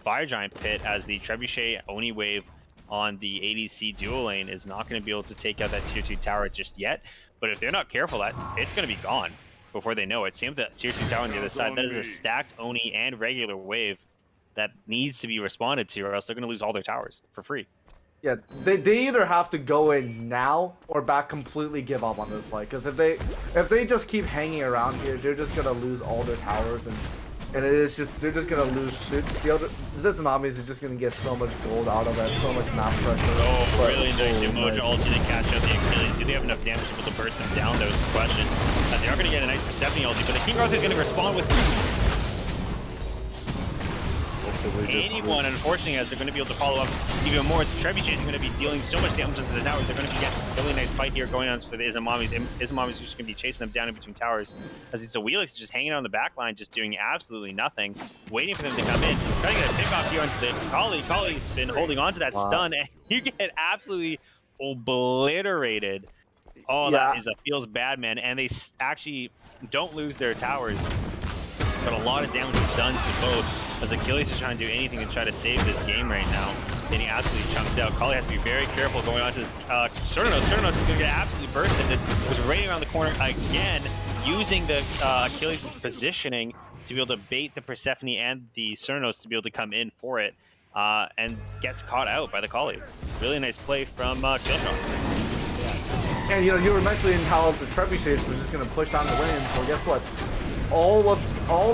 Fire Giant pit, as the trebuchet Oni wave on the ADC dual lane is not going to be able to take out that tier 2 tower just yet. But if they're not careful, it's going to be gone before they know it. Same with the tier 2 tower on the other side. That is a stacked Oni and regular wave that needs to be responded to, or else they're going to lose all their towers for free. Yeah, they either have to go in now or back completely give up on this fight. Because if they just keep hanging around here, they're just going to lose all their towers, and it is just, they're just gonna lose. Izamommies is just gonna get so much gold out of that, so much map pressure. Oh, really nice Umoja ulti to catch out the Achilles. Do they have enough damage to be able to burst them down? That was the question. They are gonna get a nice Persephone ulti, but the King Arthur is gonna respond with anyone, unfortunately, as they're going to be able to follow up even more. It's Trebuchet is going to be dealing so much damage to the towers. They're going to be getting a really nice fight here going on for the Izamommies. Izamommies are just going to be chasing them down in between towers, as it's a Wheelix just hanging out on the back line, just doing absolutely nothing, waiting for them to come in. Trying to get a pick off here onto the Kali. Kali's been holding on to that stun, and you get absolutely obliterated. Oh, that feels bad, man. And they actually don't lose their towers, but a lot of damage is done to both, as Achilles is trying to do anything to try to save this game right now. Getting absolutely chunked out. Kali has to be very careful going on to this Cernos. Cernos is going to get absolutely bursted. It was raining around the corner again, using the Achilles' positioning to be able to bait the Persephone and the Cernos to be able to come in for it, and gets caught out by the Kali. Really nice play from Killshot. And you know, you were mentioning how the trebuchets were just going to push down the lanes. Well, guess what? All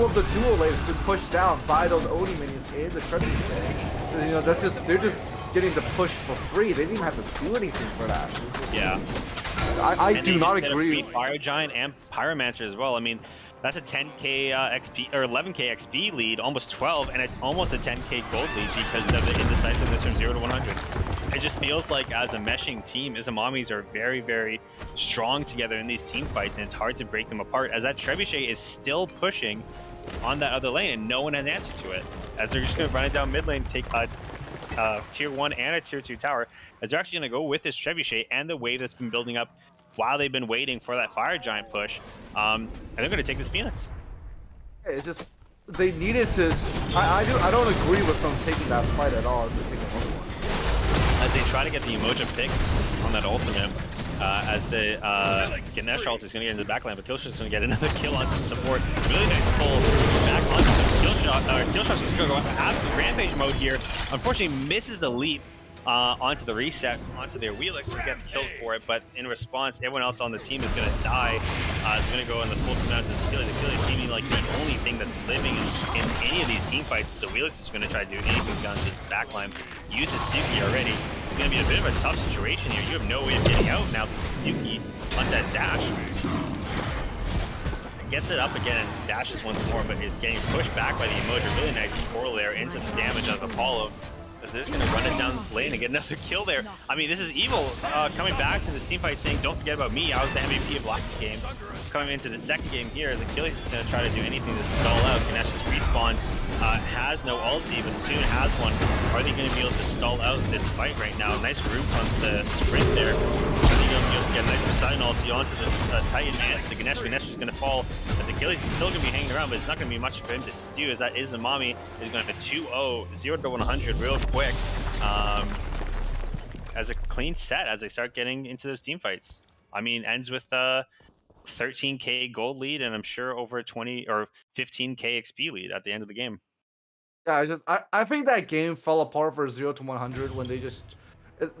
of the dual lanes been pushed down by those Oni minions and the trebuchet. You know, that's just, they're just getting the push for free. They didn't even have to do anything for that. Yeah. I do not agree. Fire Giant and Pyromancer as well. I mean, That's a 10k XP or 11k XP lead, almost 12, and it's almost a 10k gold lead because of the indecisiveness from 0 to 100. It just feels like as a meshing team, Izamommies are very, very strong together in these team fights, and it's hard to break them apart. As that Trebuchet is still pushing on that other lane, and no one has answer to it. As they're just going to run it down mid lane, take tier 1 and a tier 2 tower, as they're actually going to go with this Trebuchet and the wave that's been building up while they've been waiting for that Fire Giant push. And they're going to take this Phoenix. It's just they needed to. I don't agree with them taking that fight at all. As they take another one. As they try to get the Emoja pick on that ultimate, as the Ganesh ult is going to get into the backline, but Killshot's going to get another kill onto support. Really nice pull back onto the Killshot. Killshot's going to go absolute rampage mode here. Unfortunately, misses the leap onto the reset, onto their Wheelix, and gets killed for it. But in response, everyone else on the team is going to die. It's going to go in the full amount to Achilles. Achilles seeming like the only thing that's living in any of these team fights. So Wheelix is going to try to do anything down to this backline. Uses Suki already. It's going to be a bit of a tough situation here. You have no way of getting out now. Suki on that dash. Gets it up again and dashes once more, but is getting pushed back by the Emoji. Really nice twirl there into the damage of Apollo. They're just going to run it down the lane and get another kill there. I mean, this is Evil coming back to the team fight saying, don't forget about me, I was the MVP of last game. Coming into the second game here, as Achilles is going to try to do anything to stall out. Ganesh just respawns, has no ulti, but soon has one. Are they going to be able to stall out this fight right now? Nice roots on the sprint there. Are they going to be able to get a nice Poseidon ulti onto the Titan Mance? The Ganesh is going to fall, as Achilles is still going to be hanging around, but it's not going to be much for him to do, as that Izamommy is going to 2-0, 0 to 100 real quick. As a clean set as they start getting into those team fights. I mean, ends with 13k gold lead, and I'm sure over 20 or 15k XP lead at the end of the game. Yeah, I think that game fell apart for 0 to 100 when they just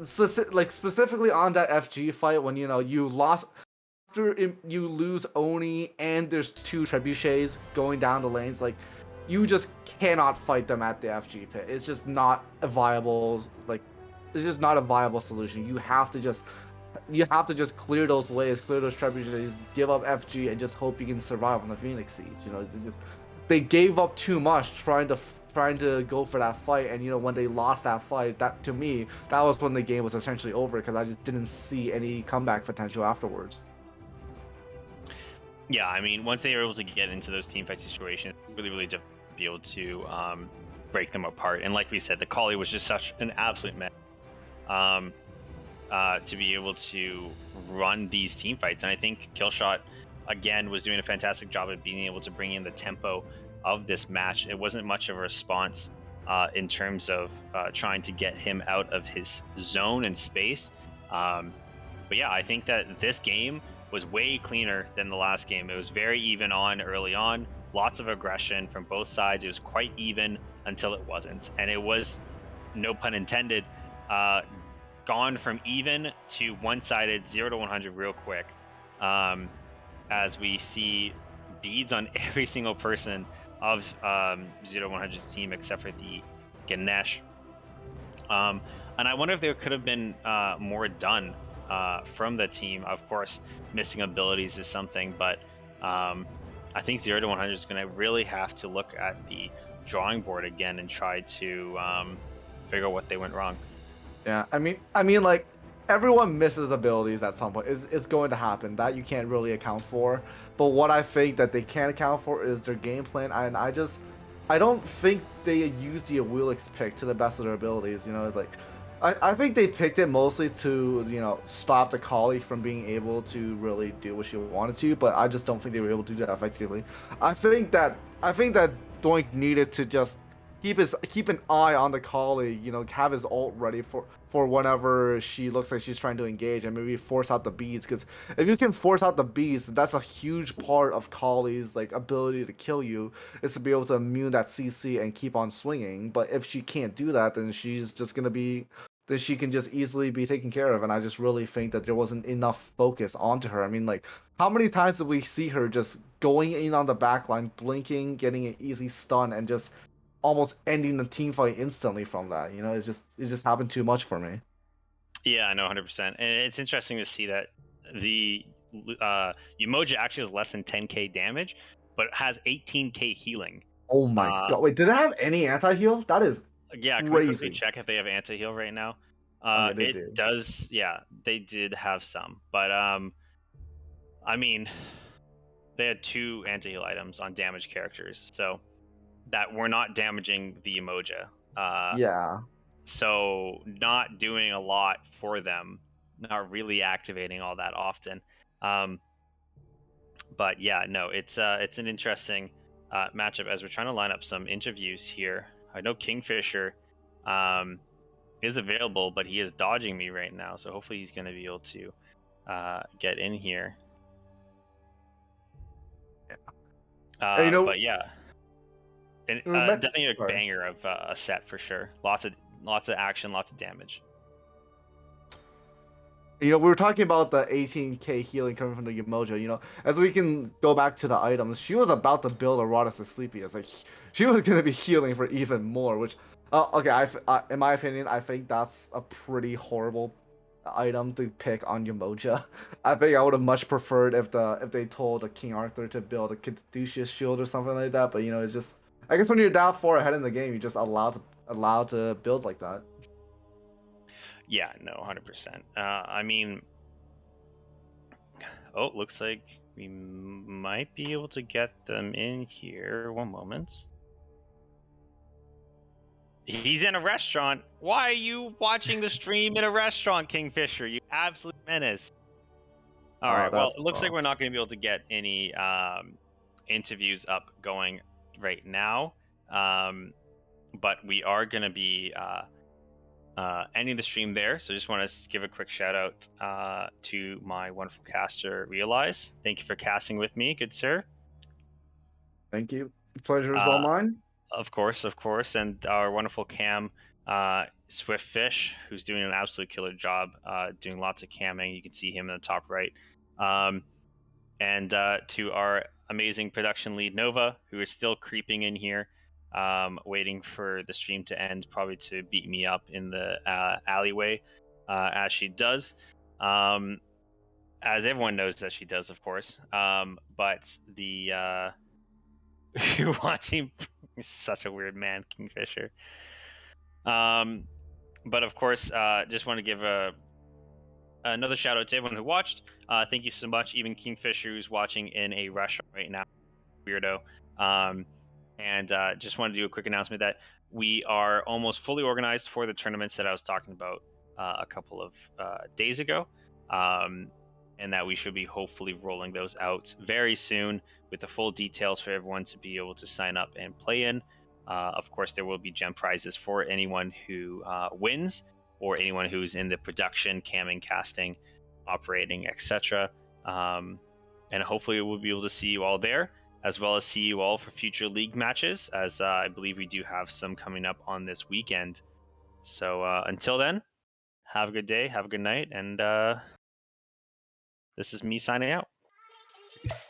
specifically on that FG fight when you lost after you lose Oni and there's two trebuchets going down the lanes, like you just cannot fight them at the FG pit. It's just not a viable solution. You have to just clear those waves, clear those trebuchets, give up FG, and just hope you can survive on the Phoenix Siege. They gave up too much trying to go for that fight, and when they lost that fight, that to me that was when the game was essentially over because I just didn't see any comeback potential afterwards. Yeah, I mean, once they were able to get into those team fight situations, really, really difficult to be able to break them apart. And like we said, the Kali was just such an absolute mess to be able to run these team fights. And I think Killshot, again, was doing a fantastic job of being able to bring in the tempo of this match. It wasn't much of a response in terms of trying to get him out of his zone and space. But yeah, I think that this game was way cleaner than the last game. It was very even on early on, lots of aggression from both sides. It was quite even until it wasn't. And it was, no pun intended, gone from even to one-sided 0 to 100 real quick. As we see beads on every single person of 0 to 100's team except for the Ganesh. And I wonder if there could have been more done from the team. Of course, missing abilities is something, but I think 0 to 100 is going to really have to look at the drawing board again and try to figure out what they went wrong. Yeah, I mean, like everyone misses abilities at some point. It's going to happen. That you can't really account for. But what I think that they can account for is their game plan, and I don't think they use the Wheelix pick to the best of their abilities. It's like I think they picked it mostly to stop the Kali from being able to really do what she wanted to, but I just don't think they were able to do that effectively. I think that Doink needed to just keep an eye on the Kali, have his ult ready for whenever she looks like she's trying to engage, and maybe force out the bees, because if you can force out the bees, that's a huge part of Kali's ability to kill you, is to be able to immune that CC and keep on swinging. But if she can't do that, then she's just gonna be then she can just easily be taken care of. And I just really think that there wasn't enough focus onto her. I mean, how many times did we see her just going in on the backline, blinking, getting an easy stun, and just almost ending the team fight instantly from that? It just happened too much for me. Yeah, I know, 100%. And it's interesting to see that the Umoja actually has less than 10k damage, but has 18k healing. Oh my god! Wait, did it have any anti-heal? That is Yeah, can we quickly crazy. check if they have anti-heal right now? Okay, they It do. does. Yeah, they did have some, but I mean, they had 2 anti-heal items on damaged characters, so that were not damaging the Emoja. Yeah. So not doing a lot for them, not really activating all that often. But yeah, no, it's an interesting matchup as we're trying to line up some interviews here. I know Kingfisher is available, but he is dodging me right now, so hopefully he's going to be able to get in here. And, you know, but yeah, and definitely a banger of a set for sure. Lots of action, lots of damage. You know, we were talking about the 18k healing coming from the Umoja. You know, as we can go back to the items, she was about to build a Rod as a Sleepy. It's like she was gonna be healing for even more. Which, okay, in my opinion, I think that's a pretty horrible item to pick on Umoja. I think I would have much preferred if they told King Arthur to build a Caduceus shield or something like that. But you know, it's just, I guess when you're down 4 ahead in the game, you're just allowed to build like that. Yeah, no, 100%. I mean, oh, looks like we might be able to get them in here. One moment. He's in a restaurant. Why are you watching the stream in a restaurant, Kingfisher? You absolute menace. All right. Well, it looks like we're not going to be able to get any interviews up going right now. But we are going to be ending the stream there. So just want to give a quick shout out to my wonderful caster, Realize. Thank you for casting with me, good sir. Thank you. The pleasure is all mine. Of course. And our wonderful Cam, Swift Fish, who's doing an absolute killer job, doing lots of camming. You can see him in the top right. And to our amazing production lead, Nova, who is still creeping in here, waiting for the stream to end, probably to beat me up in the alleyway, as she does. As everyone knows that she does, of course. But the you're watching such a weird man, Kingfisher. But of course, just want to give another shout out to everyone who watched. Thank you so much. Even Kingfisher, who's watching in a restaurant right now, weirdo. And just wanted to do a quick announcement that we are almost fully organized for the tournaments that I was talking about a couple of days ago. And that we should be hopefully rolling those out very soon with the full details for everyone to be able to sign up and play in. Of course, there will be gem prizes for anyone who wins or anyone who's in the production, camming, casting, operating, etc. And hopefully we'll be able to see you all there, as well as see you all for future league matches, as I believe we do have some coming up on this weekend. So until then, have a good day, have a good night, and this is me signing out. Peace.